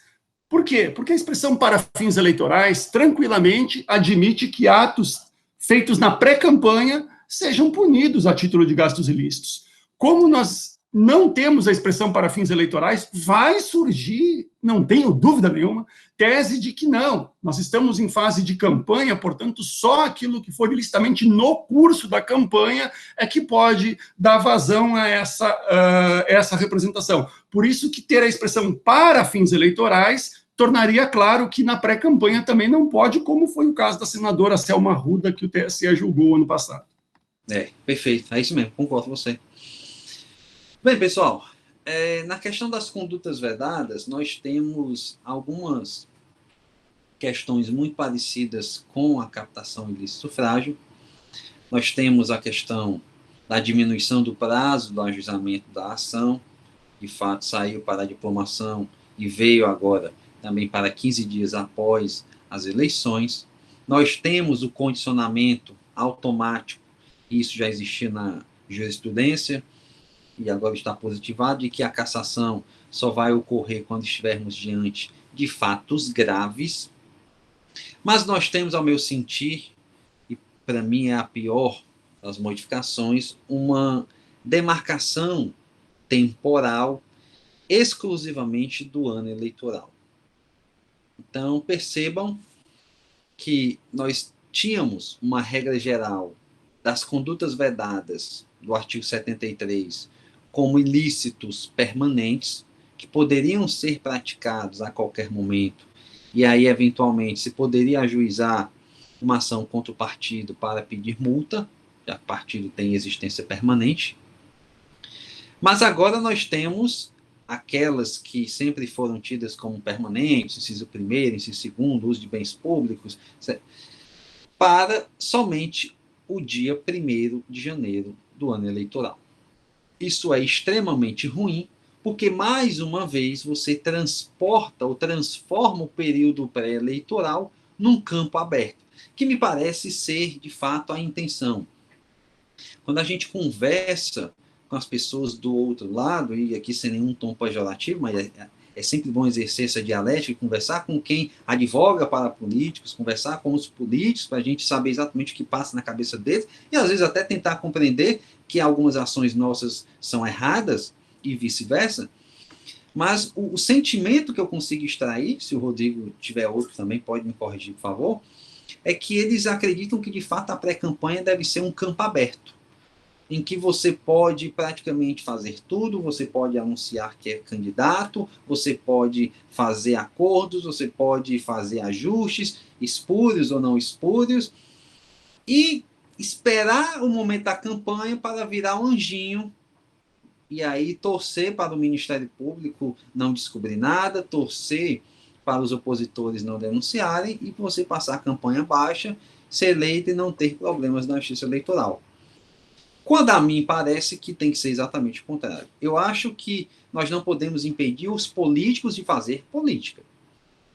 Por quê? Porque a expressão para fins eleitorais tranquilamente admite que atos feitos na pré-campanha sejam punidos a título de gastos ilícitos. Como nós não temos a expressão para fins eleitorais, vai surgir, não tenho dúvida nenhuma, tese de que não. Nós estamos em fase de campanha, portanto, só aquilo que for ilicitamente no curso da campanha é que pode dar vazão a essa representação. Por isso que ter a expressão para fins eleitorais tornaria claro que na pré-campanha também não pode, como foi o caso da senadora Selma Arruda, que o TSE julgou ano passado.
Perfeito, é isso mesmo, concordo com você. Bem, pessoal, na questão das condutas vedadas, nós temos algumas questões muito parecidas com a captação ilícita e sufrágio. Nós temos a questão da diminuição do prazo do ajuizamento da ação, de fato saiu para a diplomação e veio agora também para 15 dias após as eleições. Nós temos o condicionamento automático, isso já existia na jurisprudência, e agora está positivado, de que a cassação só vai ocorrer quando estivermos diante de fatos graves. Mas nós temos, ao meu sentir, e para mim é a pior das modificações, uma demarcação temporal exclusivamente do ano eleitoral. Então, percebam que nós tínhamos uma regra geral das condutas vedadas do artigo 73 como ilícitos permanentes, que poderiam ser praticados a qualquer momento, e aí, eventualmente, se poderia ajuizar uma ação contra o partido para pedir multa, já que o partido tem existência permanente. Mas agora nós temos aquelas que sempre foram tidas como permanentes, inciso 1º, inciso 2º, uso de bens públicos, para somente o dia 1º de janeiro do ano eleitoral. Isso é extremamente ruim, porque, mais uma vez, você transporta ou transforma o período pré-eleitoral num campo aberto, que me parece ser, de fato, a intenção. Quando a gente conversa com as pessoas do outro lado, e aqui sem nenhum tom pejorativo, mas é sempre bom exercer essa dialética e conversar com quem advoga para políticos, conversar com os políticos para a gente saber exatamente o que passa na cabeça deles e às vezes até tentar compreender que algumas ações nossas são erradas e vice-versa. Mas o sentimento que eu consigo extrair, se o Rodrigo tiver outro também, pode me corrigir, por favor, é que eles acreditam que de fato a pré-campanha deve ser um campo aberto. em que você pode praticamente fazer tudo, você pode anunciar que é candidato, você pode fazer acordos, você pode fazer ajustes, espúrios ou não espúrios, e esperar o momento da campanha para virar um anjinho, e aí torcer para o Ministério Público não descobrir nada, torcer para os opositores não denunciarem, e você passar a campanha baixa, ser eleito e não ter problemas na justiça eleitoral. Quando a mim parece que tem que ser exatamente o contrário. Eu acho que nós não podemos impedir os políticos de fazer política.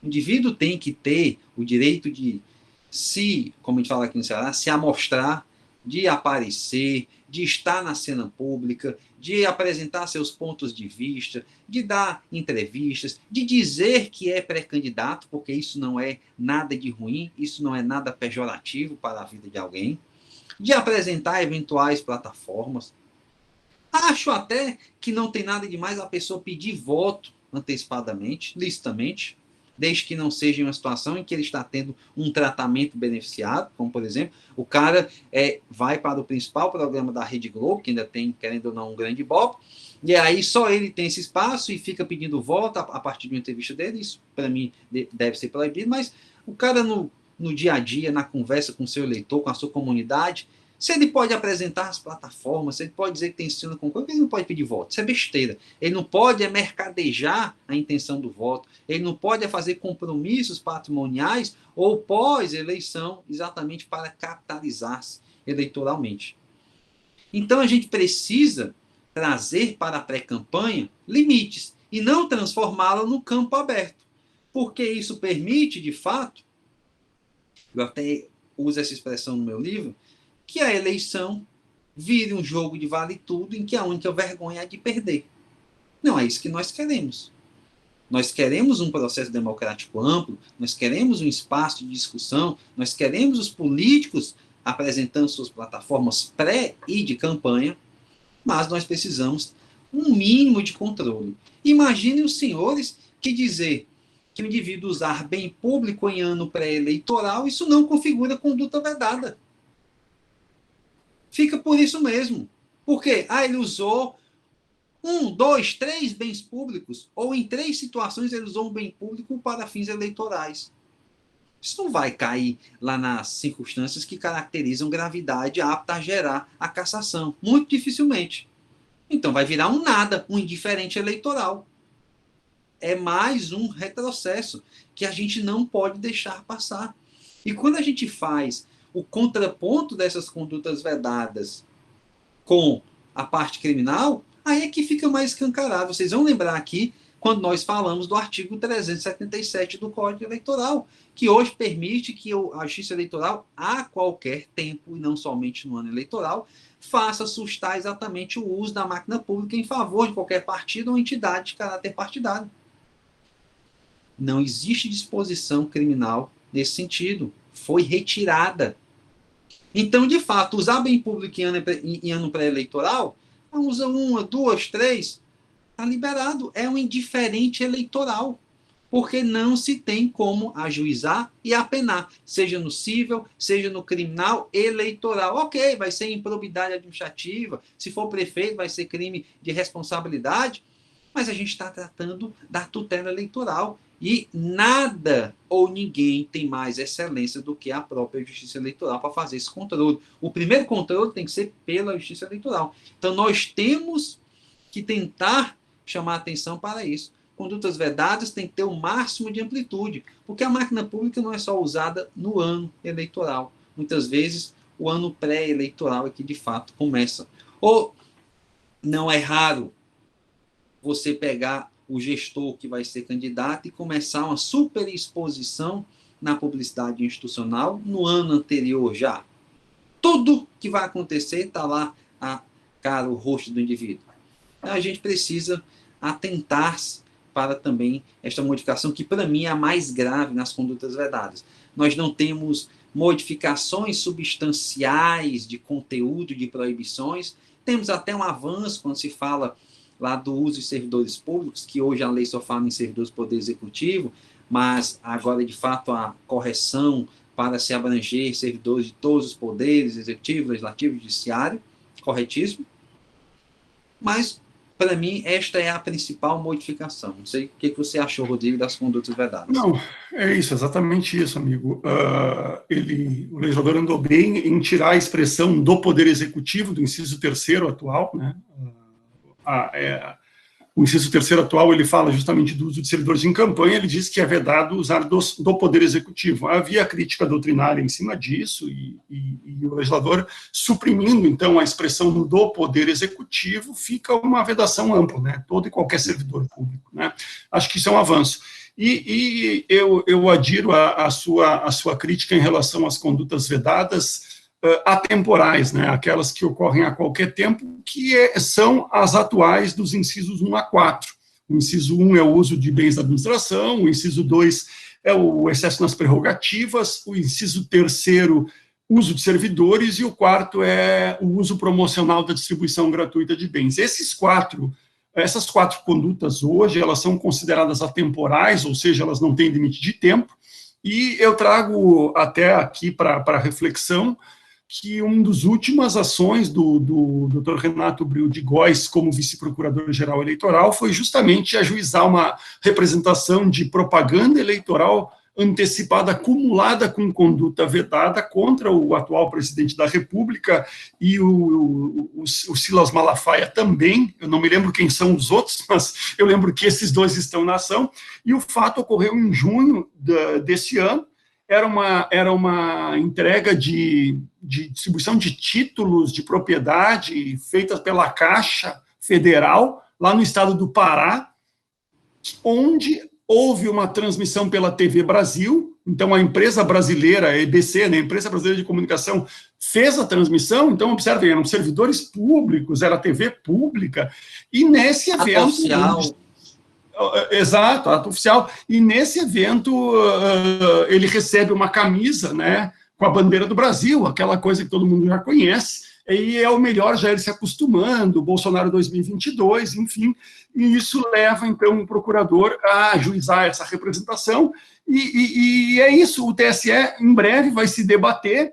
O indivíduo tem que ter o direito de se, como a gente fala aqui no Ceará, se amostrar, de aparecer, de estar na cena pública, de apresentar seus pontos de vista, de dar entrevistas, de dizer que é pré-candidato, porque isso não é nada de ruim, isso não é nada pejorativo para a vida de alguém, de apresentar eventuais plataformas. Acho até que não tem nada de mais a pessoa pedir voto antecipadamente, licitamente, desde que não seja uma situação em que ele está tendo um tratamento beneficiado, como, por exemplo, o cara vai para o principal programa da Rede Globo, que ainda tem, querendo ou não, um grande ibope, e aí só ele tem esse espaço e fica pedindo voto a partir de uma entrevista dele. Isso, para mim, deve ser proibido, mas o cara no dia a dia, na conversa com o seu eleitor, com a sua comunidade, se ele pode apresentar as plataformas, se ele pode dizer que tem ensino com coisa, ele não pode pedir voto. Isso é besteira. Ele não pode mercadejar a intenção do voto. Ele não pode fazer compromissos patrimoniais ou pós-eleição exatamente para capitalizar-se eleitoralmente. Então a gente precisa trazer para a pré-campanha limites e não transformá-la no campo aberto. Porque isso permite, de fato, eu até uso essa expressão no meu livro, que a eleição vire um jogo de vale tudo em que a única vergonha é de perder. Não é isso que nós queremos. Nós queremos um processo democrático amplo, nós queremos um espaço de discussão, nós queremos os políticos apresentando suas plataformas pré e de campanha, mas nós precisamos um mínimo de controle. Imaginem os senhores que dizer que o indivíduo usar bem público em ano pré-eleitoral, isso não configura conduta vedada. Fica por isso mesmo. Por quê? Ele usou 1, 2, 3 bens públicos, ou em 3 situações ele usou um bem público para fins eleitorais. Isso não vai cair lá nas circunstâncias que caracterizam gravidade apta a gerar a cassação. Muito dificilmente. Então vai virar um nada, um indiferente eleitoral. É mais um retrocesso que a gente não pode deixar passar. E quando a gente faz o contraponto dessas condutas vedadas com a parte criminal, aí é que fica mais escancarado. Vocês vão lembrar aqui, quando nós falamos do artigo 377 do Código Eleitoral, que hoje permite que a Justiça Eleitoral, a qualquer tempo, e não somente no ano eleitoral, faça sustar exatamente o uso da máquina pública em favor de qualquer partido ou entidade de caráter partidário. Não existe disposição criminal nesse sentido. Foi retirada. Então, de fato, usar bem público em ano pré-eleitoral, usa 1, 2, 3, está liberado. É um indiferente eleitoral, porque não se tem como ajuizar e apenar, seja no cível, seja no criminal eleitoral. Ok, vai ser improbidade administrativa, se for prefeito vai ser crime de responsabilidade, mas a gente está tratando da tutela eleitoral. E nada ou ninguém tem mais excelência do que a própria Justiça Eleitoral para fazer esse controle. O primeiro controle tem que ser pela Justiça Eleitoral. Então, nós temos que tentar chamar atenção para isso. Condutas vedadas têm que ter o máximo de amplitude, porque a máquina pública não é só usada no ano eleitoral. Muitas vezes, o ano pré-eleitoral é que, de fato, começa. Ou não é raro você pegar o gestor que vai ser candidato e começar uma superexposição na publicidade institucional no ano anterior já. Tudo que vai acontecer está lá a cara, o rosto do indivíduo. Então, a gente precisa atentar para também esta modificação, que para mim é a mais grave nas condutas vedadas. Nós não temos modificações substanciais de conteúdo, de proibições, temos até um avanço quando se fala lá do uso de servidores públicos, que hoje a lei só fala em servidores do Poder Executivo, mas agora, de fato, a correção para se abranger servidores de todos os poderes, executivo, legislativo, judiciário, corretíssimo, mas, para mim, esta é a principal modificação. Não sei o que você achou, Rodrigo, das condutas vedadas.
Não, é isso, exatamente isso, amigo. O legislador andou bem em tirar a expressão do Poder Executivo, do inciso terceiro atual, né? O inciso terceiro atual, ele fala justamente do uso de servidores em campanha, ele diz que é vedado usar do Poder Executivo. Havia crítica doutrinária em cima disso, e o legislador, suprimindo, então, a expressão do Poder Executivo, fica uma vedação ampla, né? Todo e qualquer servidor público, né? Acho que isso é um avanço. E eu adiro a sua crítica em relação às condutas vedadas atemporais, né, aquelas que ocorrem a qualquer tempo, que são as atuais dos incisos 1 a 4. O inciso 1 é o uso de bens da administração, o inciso 2 é o excesso nas prerrogativas, o inciso 3º, uso de servidores, e o 4º é o uso promocional da distribuição gratuita de bens. Essas quatro condutas hoje, elas são consideradas atemporais, ou seja, elas não têm limite de tempo, e eu trago até aqui para reflexão que uma das últimas ações do Dr. Renato Bril de Góes como vice-procurador-geral eleitoral foi justamente ajuizar uma representação de propaganda eleitoral antecipada, acumulada com conduta vedada contra o atual presidente da República e o Silas Malafaia também. Eu não me lembro quem são os outros, mas eu lembro que esses dois estão na ação, e o fato ocorreu em junho desse ano. Era uma entrega de distribuição de títulos de propriedade feita pela Caixa Federal, lá no estado do Pará, onde houve uma transmissão pela TV Brasil. Então, a empresa brasileira, a EBC, né, a Empresa Brasileira de Comunicação, fez a transmissão. Então, observem, eram servidores públicos, era TV pública, e nesse evento...
Oficial.
Exato, ato oficial. E nesse evento ele recebe uma camisa, né, com a bandeira do Brasil, aquela coisa que todo mundo já conhece, e é o melhor já ele se acostumando, Bolsonaro 2022, enfim, e isso leva, então, o procurador a ajuizar essa representação, e é isso, o TSE em breve vai se debater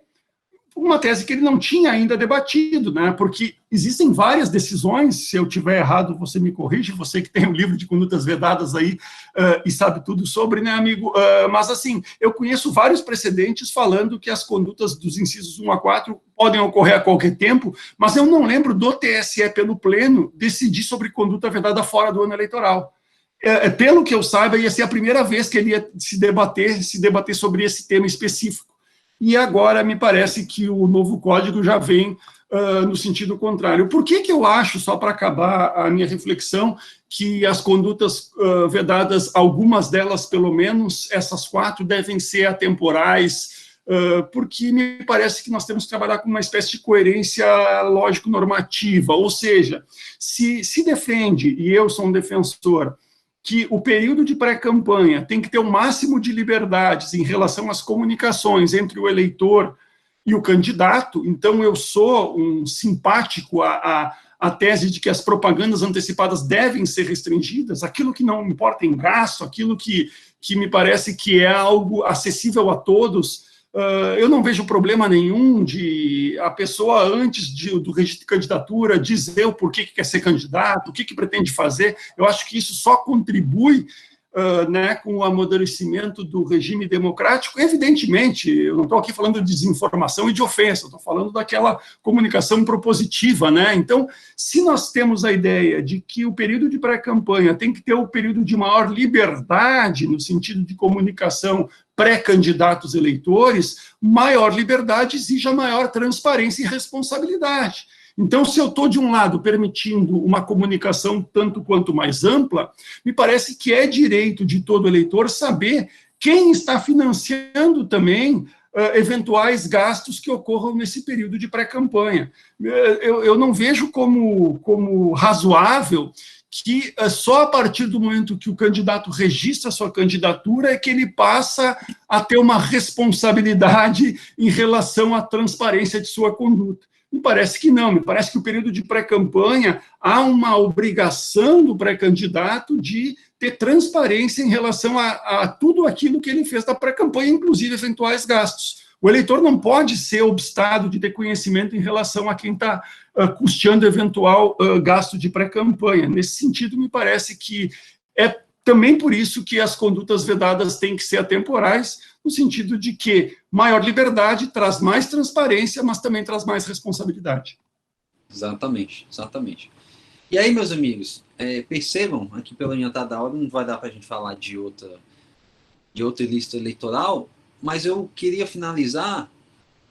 uma tese que ele não tinha ainda debatido, né, porque existem várias decisões, se eu tiver errado, você me corrige, você que tem um livro de condutas vedadas aí e sabe tudo sobre, né, amigo, mas assim, eu conheço vários precedentes falando que as condutas dos incisos 1 a 4 podem ocorrer a qualquer tempo, mas eu não lembro do TSE, pelo Pleno, decidir sobre conduta vedada fora do ano eleitoral. Pelo que eu saiba, ia ser a primeira vez que ele ia se debater sobre esse tema específico. E agora me parece que o novo código já vem no sentido contrário. Por que eu acho, só para acabar a minha reflexão, que as condutas vedadas, algumas delas pelo menos, essas 4 devem ser atemporais, porque me parece que nós temos que trabalhar com uma espécie de coerência lógico-normativa, ou seja, se defende, e eu sou um defensor, que o período de pré-campanha tem que ter o máximo de liberdades em relação às comunicações entre o eleitor e o candidato, então eu sou um simpático à tese de que as propagandas antecipadas devem ser restringidas, aquilo que não importa em gasto, aquilo que me parece que é algo acessível a todos. Eu não vejo problema nenhum de a pessoa, antes do registro de candidatura, dizer o porquê que quer ser candidato, o que pretende fazer. Eu acho que isso só contribui né, com o amadurecimento do regime democrático. Evidentemente, eu não estou aqui falando de desinformação e de ofensa, estou falando daquela comunicação propositiva, né? Então, se nós temos a ideia de que o período de pré-campanha tem que ter o período de maior liberdade, no sentido de comunicação pré-candidatos eleitores, maior liberdade exige a maior transparência e responsabilidade. Então, se eu estou, de um lado, permitindo uma comunicação tanto quanto mais ampla, me parece que é direito de todo eleitor saber quem está financiando também eventuais gastos que ocorram nesse período de pré-campanha. Eu não vejo como razoável que só a partir do momento que o candidato registra a sua candidatura é que ele passa a ter uma responsabilidade em relação à transparência de sua conduta. Me parece que não, me parece que o período de pré-campanha há uma obrigação do pré-candidato de ter transparência em relação a tudo aquilo que ele fez da pré-campanha, inclusive eventuais gastos. O eleitor não pode ser obstado de ter conhecimento em relação a quem está custeando eventual gasto de pré-campanha. Nesse sentido, me parece que é também por isso que as condutas vedadas têm que ser atemporais, no sentido de que maior liberdade traz mais transparência, mas também traz mais responsabilidade.
Exatamente, exatamente. E aí, meus amigos, percebam, aqui pela adiantada da hora, não vai dar para a gente falar de outra lista eleitoral, mas eu queria finalizar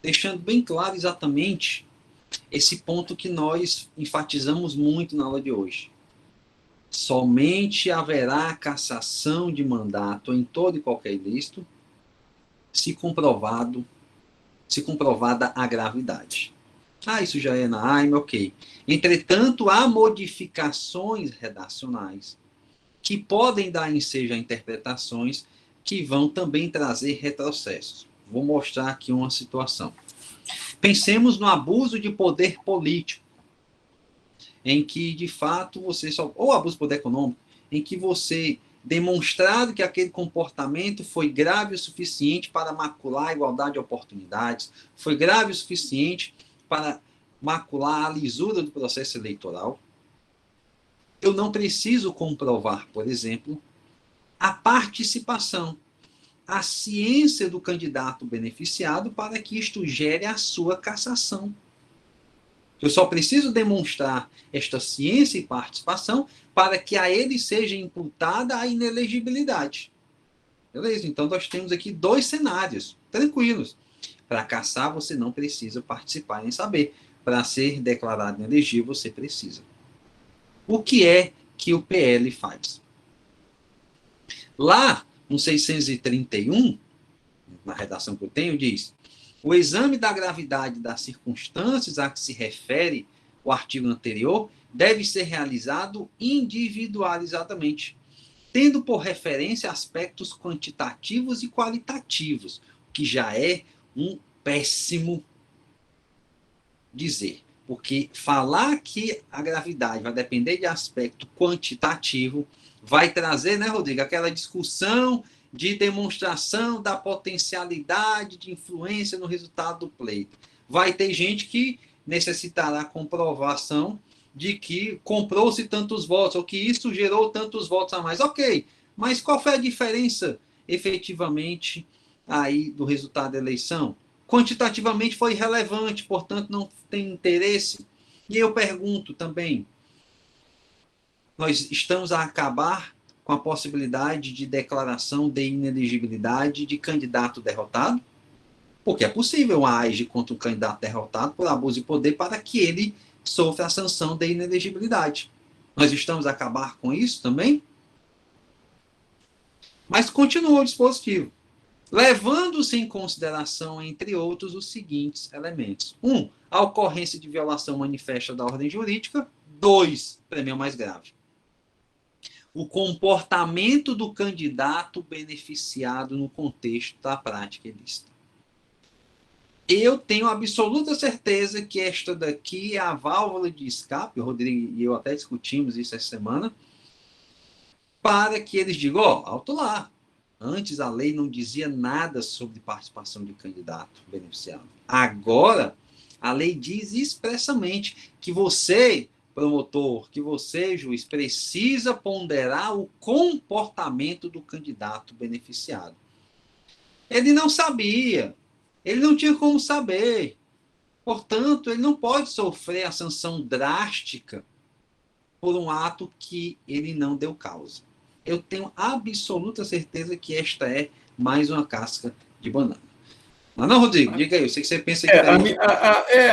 deixando bem claro exatamente esse ponto que nós enfatizamos muito na aula de hoje. Somente haverá cassação de mandato em todo e qualquer ilícito se comprovada a gravidade. Isso já é na AIME, ok. Entretanto, há modificações redacionais que podem dar ensejo a interpretações que vão também trazer retrocessos. Vou mostrar aqui uma situação. Pensemos no abuso de poder político, em que, de fato, ou abuso de poder econômico, em que você, demonstrado que aquele comportamento foi grave o suficiente para macular a igualdade de oportunidades, foi grave o suficiente para macular a lisura do processo eleitoral, eu não preciso comprovar, por exemplo, a participação, a ciência do candidato beneficiado para que isto gere a sua cassação. Eu só preciso demonstrar esta ciência e participação para que a ele seja imputada a inelegibilidade. Beleza? Então, nós temos aqui 2 cenários tranquilos. Para cassar, você não precisa participar nem saber. Para ser declarado inelegível, você precisa. O que é que o PL faz? Lá, no 631, na redação que eu tenho, diz: o exame da gravidade das circunstâncias a que se refere o artigo anterior deve ser realizado individualizadamente, tendo por referência aspectos quantitativos e qualitativos, o que já é um péssimo dizer, porque falar que a gravidade vai depender de aspecto quantitativo vai trazer, né, Rodrigo, aquela discussão de demonstração da potencialidade de influência no resultado do pleito. Vai ter gente que necessitará comprovação de que comprou-se tantos votos, ou que isso gerou tantos votos a mais. Ok, mas qual foi a diferença, efetivamente, aí do resultado da eleição? Quantitativamente foi irrelevante, portanto, não tem interesse. E eu pergunto também, nós estamos a acabar com a possibilidade de declaração de inelegibilidade de candidato derrotado? Porque é possível uma AIGE contra um candidato derrotado por abuso de poder para que ele sofra a sanção de inelegibilidade. Nós estamos a acabar com isso também? Mas continua o dispositivo, levando-se em consideração, entre outros, os seguintes elementos. 1, a ocorrência de violação manifesta da ordem jurídica. 2, para mim é o mais grave, o comportamento do candidato beneficiado no contexto da prática ilícita. Eu tenho absoluta certeza que esta daqui é a válvula de escape, o Rodrigo e eu até discutimos isso essa semana, para que eles digam, alto lá, antes a lei não dizia nada sobre participação de candidato beneficiado. Agora, a lei diz expressamente que você, promotor, que você, juiz, precisa ponderar o comportamento do candidato beneficiado. Ele não sabia, ele não tinha como saber. Portanto, ele não pode sofrer a sanção drástica por um ato que ele não deu causa. Eu tenho absoluta certeza que esta é mais uma casca de banana. Não, Rodrigo, diga aí, eu sei que você pensa que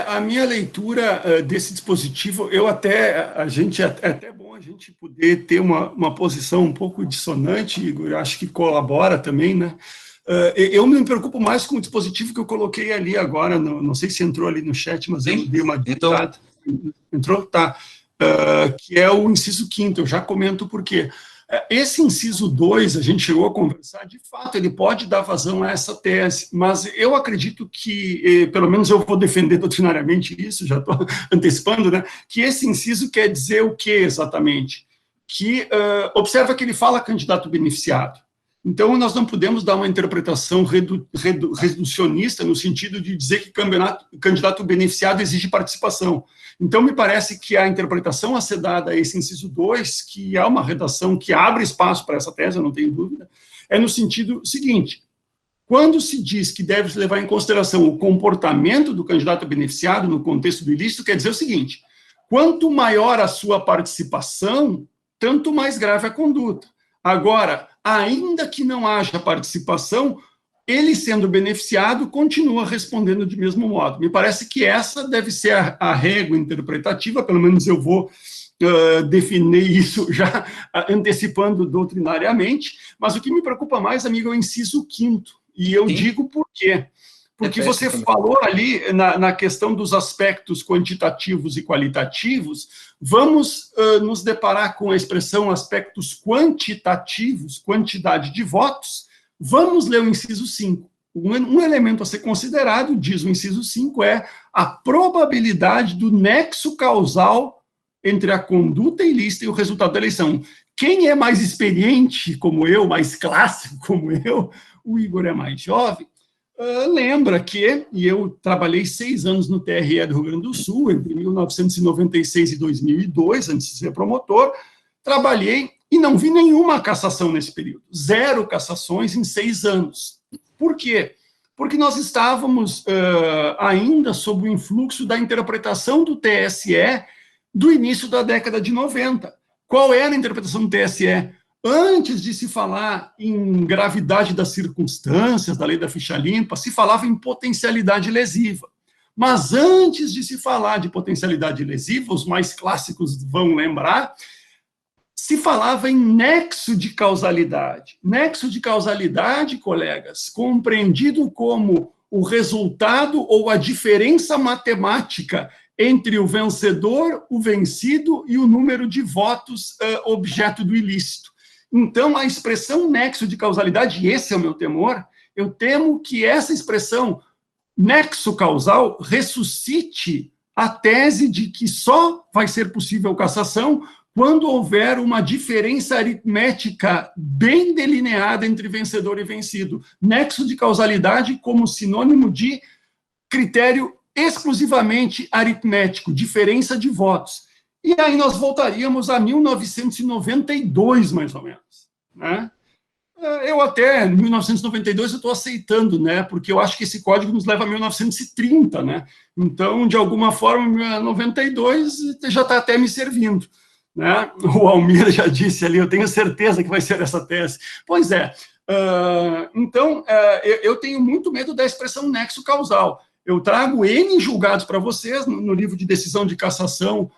a minha leitura desse dispositivo, a gente é até bom a gente poder ter uma posição um pouco dissonante, Igor, acho que colabora também, né? Eu me preocupo mais com o dispositivo que eu coloquei ali agora, não sei se entrou ali no chat, mas eu dei uma digitada. Entrou? Tá. Que é o inciso 5º, eu já comento por quê. Esse inciso 2, a gente chegou a conversar, de fato, ele pode dar vazão a essa tese, mas eu acredito que, pelo menos eu vou defender doutrinariamente isso, já estou antecipando, né, que esse inciso quer dizer o que exatamente? Que, observa que ele fala candidato beneficiado. Então, nós não podemos dar uma interpretação reducionista no sentido de dizer que candidato beneficiado exige participação. Então, me parece que a interpretação a ser dada a esse inciso 2, que é uma redação que abre espaço para essa tese, eu não tenho dúvida, é no sentido seguinte: quando se diz que deve levar em consideração o comportamento do candidato beneficiado no contexto do ilícito, quer dizer o seguinte: quanto maior a sua participação, tanto mais grave a conduta. Agora, ainda que não haja participação, ele sendo beneficiado continua respondendo de mesmo modo. Me parece que essa deve ser a régua interpretativa, pelo menos eu vou definir isso já antecipando doutrinariamente, mas o que me preocupa mais, amigo, é o inciso 5º, e eu digo por quê. Porque você falou ali na questão dos aspectos quantitativos e qualitativos, vamos nos deparar com a expressão aspectos quantitativos, quantidade de votos. Vamos ler o inciso 5. Um elemento a ser considerado, diz o inciso 5, é a probabilidade do nexo causal entre a conduta ilícita e o resultado da eleição. Quem é mais experiente, como eu, mais clássico, como eu, o Igor é mais jovem, lembra que, e eu trabalhei 6 anos no TRE do Rio Grande do Sul, entre 1996 e 2002, antes de ser promotor, trabalhei e não vi nenhuma cassação nesse período. 0 cassações em 6 anos. Por quê? Porque nós estávamos ainda sob o influxo da interpretação do TSE do início da década de 90. Qual era a interpretação do TSE? Antes de se falar em gravidade das circunstâncias, da lei da ficha limpa, se falava em potencialidade lesiva. Mas antes de se falar de potencialidade lesiva, os mais clássicos vão lembrar, se falava em nexo de causalidade. Nexo de causalidade, colegas, compreendido como o resultado ou a diferença matemática entre o vencedor, o vencido e o número de votos objeto do ilícito. Então, a expressão nexo de causalidade, e esse é o meu temor, eu temo que essa expressão nexo causal ressuscite a tese de que só vai ser possível cassação quando houver uma diferença aritmética bem delineada entre vencedor e vencido. Nexo de causalidade como sinônimo de critério exclusivamente aritmético, diferença de votos. E aí nós voltaríamos a 1992, mais ou menos. Né? Eu até, em 1992, eu estou aceitando, né? Porque eu acho que esse código nos leva a 1930, né? Então, de alguma forma, 92 já está até me servindo. Né? O Almir já disse ali, eu tenho certeza que vai ser essa tese. Pois é. Então, eu tenho muito medo da expressão nexo causal. Eu trago N julgados para vocês, no livro de decisão de cassação,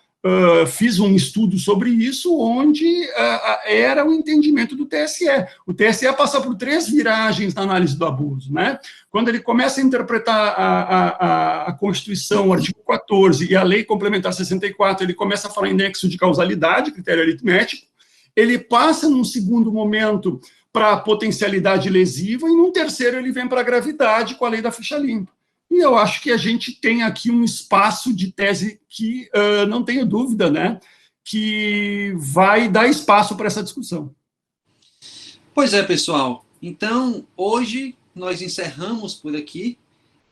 fiz um estudo sobre isso, onde era o entendimento do TSE. O TSE passa por 3 viragens na análise do abuso. Né? Quando ele começa a interpretar a Constituição, o artigo 14, e a Lei Complementar 64, ele começa a falar em nexo de causalidade, critério aritmético. Ele passa, num segundo momento, para a potencialidade lesiva, e num terceiro ele vem para a gravidade, com a lei da ficha limpa. E eu acho que a gente tem aqui um espaço de tese que, não tenho dúvida, né, que vai dar espaço para essa discussão.
Pois é, pessoal. Então, hoje nós encerramos por aqui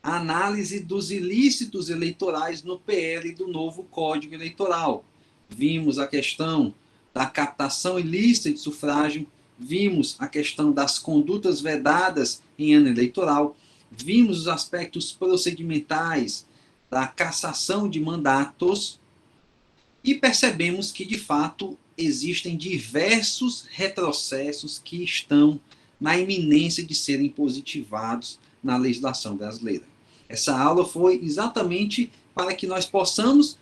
a análise dos ilícitos eleitorais no PL do novo Código Eleitoral. Vimos a questão da captação ilícita de sufrágio, vimos a questão das condutas vedadas em ano eleitoral, vimos os aspectos procedimentais da cassação de mandatos e percebemos que, de fato, existem diversos retrocessos que estão na iminência de serem positivados na legislação brasileira. Essa aula foi exatamente para que nós possamos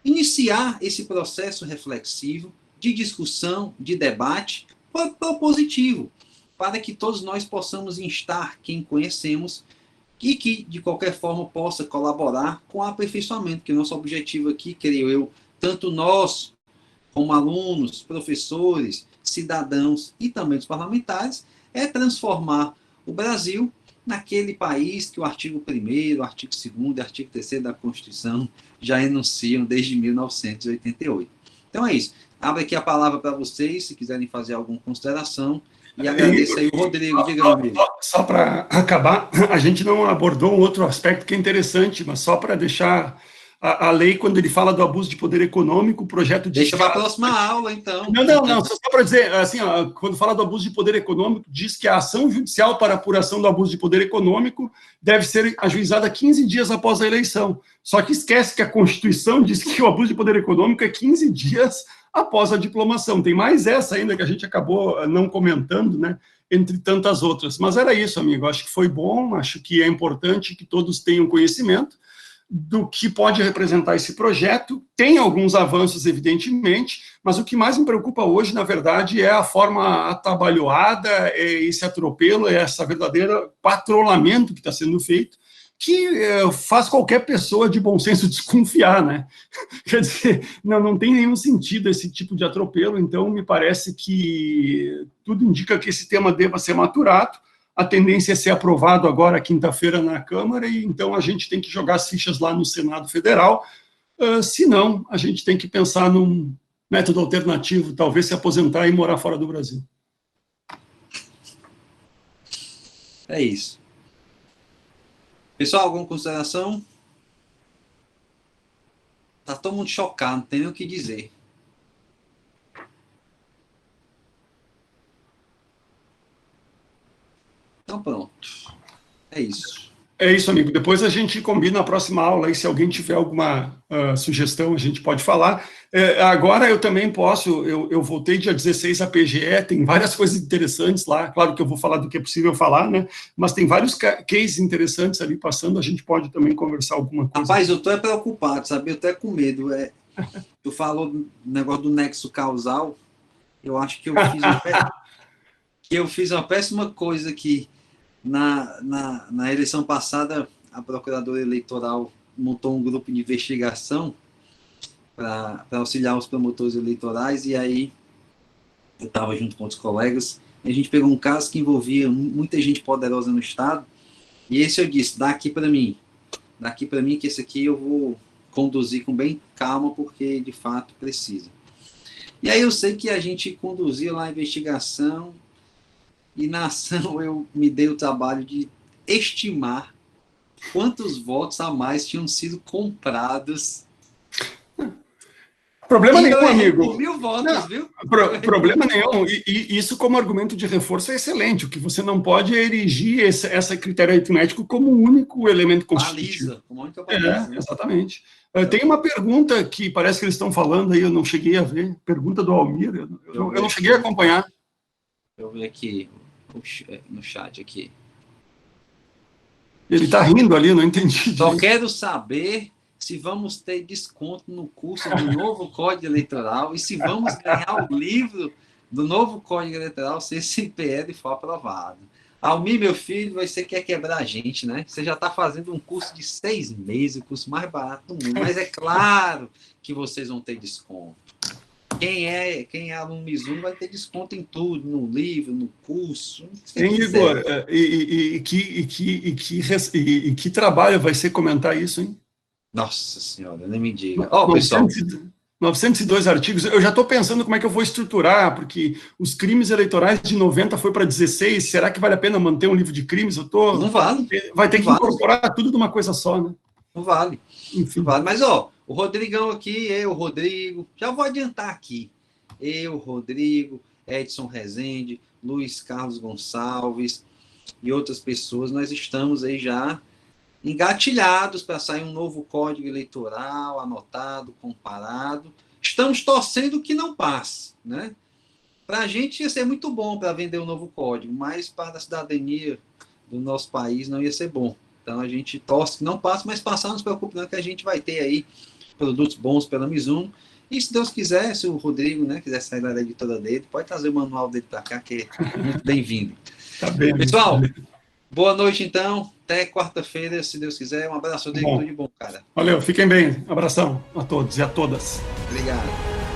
iniciar esse processo reflexivo de discussão, de debate propositivo, para que todos nós possamos instar quem conhecemos e que, de qualquer forma, possa colaborar com o aperfeiçoamento, que o nosso objetivo aqui, creio eu, tanto nós, como alunos, professores, cidadãos e também os parlamentares, é transformar o Brasil naquele país que o artigo 1º, o artigo 2º e o artigo 3º da Constituição já enunciam desde 1988. Então é isso. Abro aqui a palavra para vocês, se quiserem fazer alguma consideração, E agradeço aí o Rodrigo, diga, amigo.
Só para acabar, a gente não abordou um outro aspecto que é interessante, mas só para deixar a lei, quando ele fala do abuso de poder econômico, o projeto diz
Deixa para a próxima aula, então.
Não, só para dizer, assim, ó, quando fala do abuso de poder econômico, diz que a ação judicial para apuração do abuso de poder econômico deve ser ajuizada 15 dias após a eleição. Só que esquece que a Constituição diz que o abuso de poder econômico é 15 dias após a diplomação. Tem mais essa ainda que a gente acabou não comentando, né, entre tantas outras. Mas era isso, amigo, acho que foi bom, acho que é importante que todos tenham conhecimento do que pode representar esse projeto. Tem alguns avanços, evidentemente, mas o que mais me preocupa hoje, na verdade, é a forma atabalhoada, é esse atropelo, é essa verdadeira patrulhamento que está sendo feito, que faz qualquer pessoa de bom senso desconfiar, né? Quer dizer, não tem nenhum sentido esse tipo de atropelo, então me parece que tudo indica que esse tema deva ser maturado. A tendência é ser aprovado agora, quinta-feira, na Câmara, e então a gente tem que jogar as fichas lá no Senado Federal. Se não, a gente tem que pensar num método alternativo, talvez se aposentar e morar fora do Brasil.
É isso. Pessoal, alguma consideração? Tá todo mundo chocado, não tem nem o que dizer. Então pronto. É isso.
É isso, amigo. Depois a gente combina a próxima aula, e se alguém tiver alguma sugestão, a gente pode falar. Agora eu também posso, eu voltei dia 16 à PGE, tem várias coisas interessantes lá, claro que eu vou falar do que é possível falar, né? Mas tem vários cases interessantes ali passando, a gente pode também conversar alguma coisa.
Rapaz, eu tô preocupado, sabe? Eu tô com medo. Tu falou do negócio do nexo causal, eu acho que eu fiz uma péssima coisa aqui. Na eleição passada, a Procuradora Eleitoral montou um grupo de investigação para auxiliar os promotores eleitorais, e aí eu estava junto com outros colegas, e a gente pegou um caso que envolvia muita gente poderosa no Estado, e esse eu disse, daqui para mim, que esse aqui eu vou conduzir com bem calma, porque de fato precisa. E aí eu sei que a gente conduzia lá a investigação, e na ação eu me dei o trabalho de estimar quantos votos a mais tinham sido comprados.
Problema nenhum, amigo.
1.000 votos, não, viu?
Problema nenhum. E isso como argumento de reforço é excelente. O que você não pode é erigir esse critério aritmético como o único elemento constitutivo.
Baliza, como única baliza.
Exatamente. Tem uma pergunta que parece que eles estão falando aí, eu não cheguei a ver. Pergunta do Almir, eu não cheguei a acompanhar.
Eu vi aqui no chat aqui.
Ele está rindo ali, não entendi.
Só quero saber se vamos ter desconto no curso do novo Código Eleitoral e se vamos ganhar o livro do novo Código Eleitoral se esse PL for aprovado. Almir, meu filho, você quer quebrar a gente, né? Você já está fazendo um curso de 6 meses, o curso mais barato do mundo, mas é claro que vocês vão ter desconto. Quem é aluno Mizuno vai ter desconto em tudo, no livro, no curso.
Hein, Igor? E que trabalho vai ser comentar isso, hein?
Nossa Senhora, nem me diga. Ó, pessoal.
902 artigos. Eu já estou pensando como é que eu vou estruturar, porque os crimes eleitorais de 90 foi para 16. Será que vale a pena manter um livro de crimes?
Não vale.
Vai ter que incorporar tudo de uma coisa só, né?
Não vale. Enfim. Não vale. Mas, ó, o Rodrigão aqui, eu, Rodrigo, já vou adiantar aqui. Eu, Rodrigo, Edson Rezende, Luiz Carlos Gonçalves e outras pessoas, nós estamos aí já engatilhados para sair um novo Código Eleitoral, anotado, comparado. Estamos torcendo que não passe, né? Para a gente ia ser muito bom para vender um novo código, mas para a cidadania do nosso país não ia ser bom. Então a gente torce que não passe, mas passar não se preocupe não, que a gente vai ter aí produtos bons pela Mizuno. E se Deus quiser, se o Rodrigo, né, quiser sair da editora dele, pode trazer o manual dele para cá, que é muito bem-vindo.
Tá bem,
pessoal, boa noite então, até quarta-feira, se Deus quiser. Um abraço, Rodrigo, tudo de bom, cara.
Valeu, fiquem bem. Abração a todos e a todas.
Obrigado.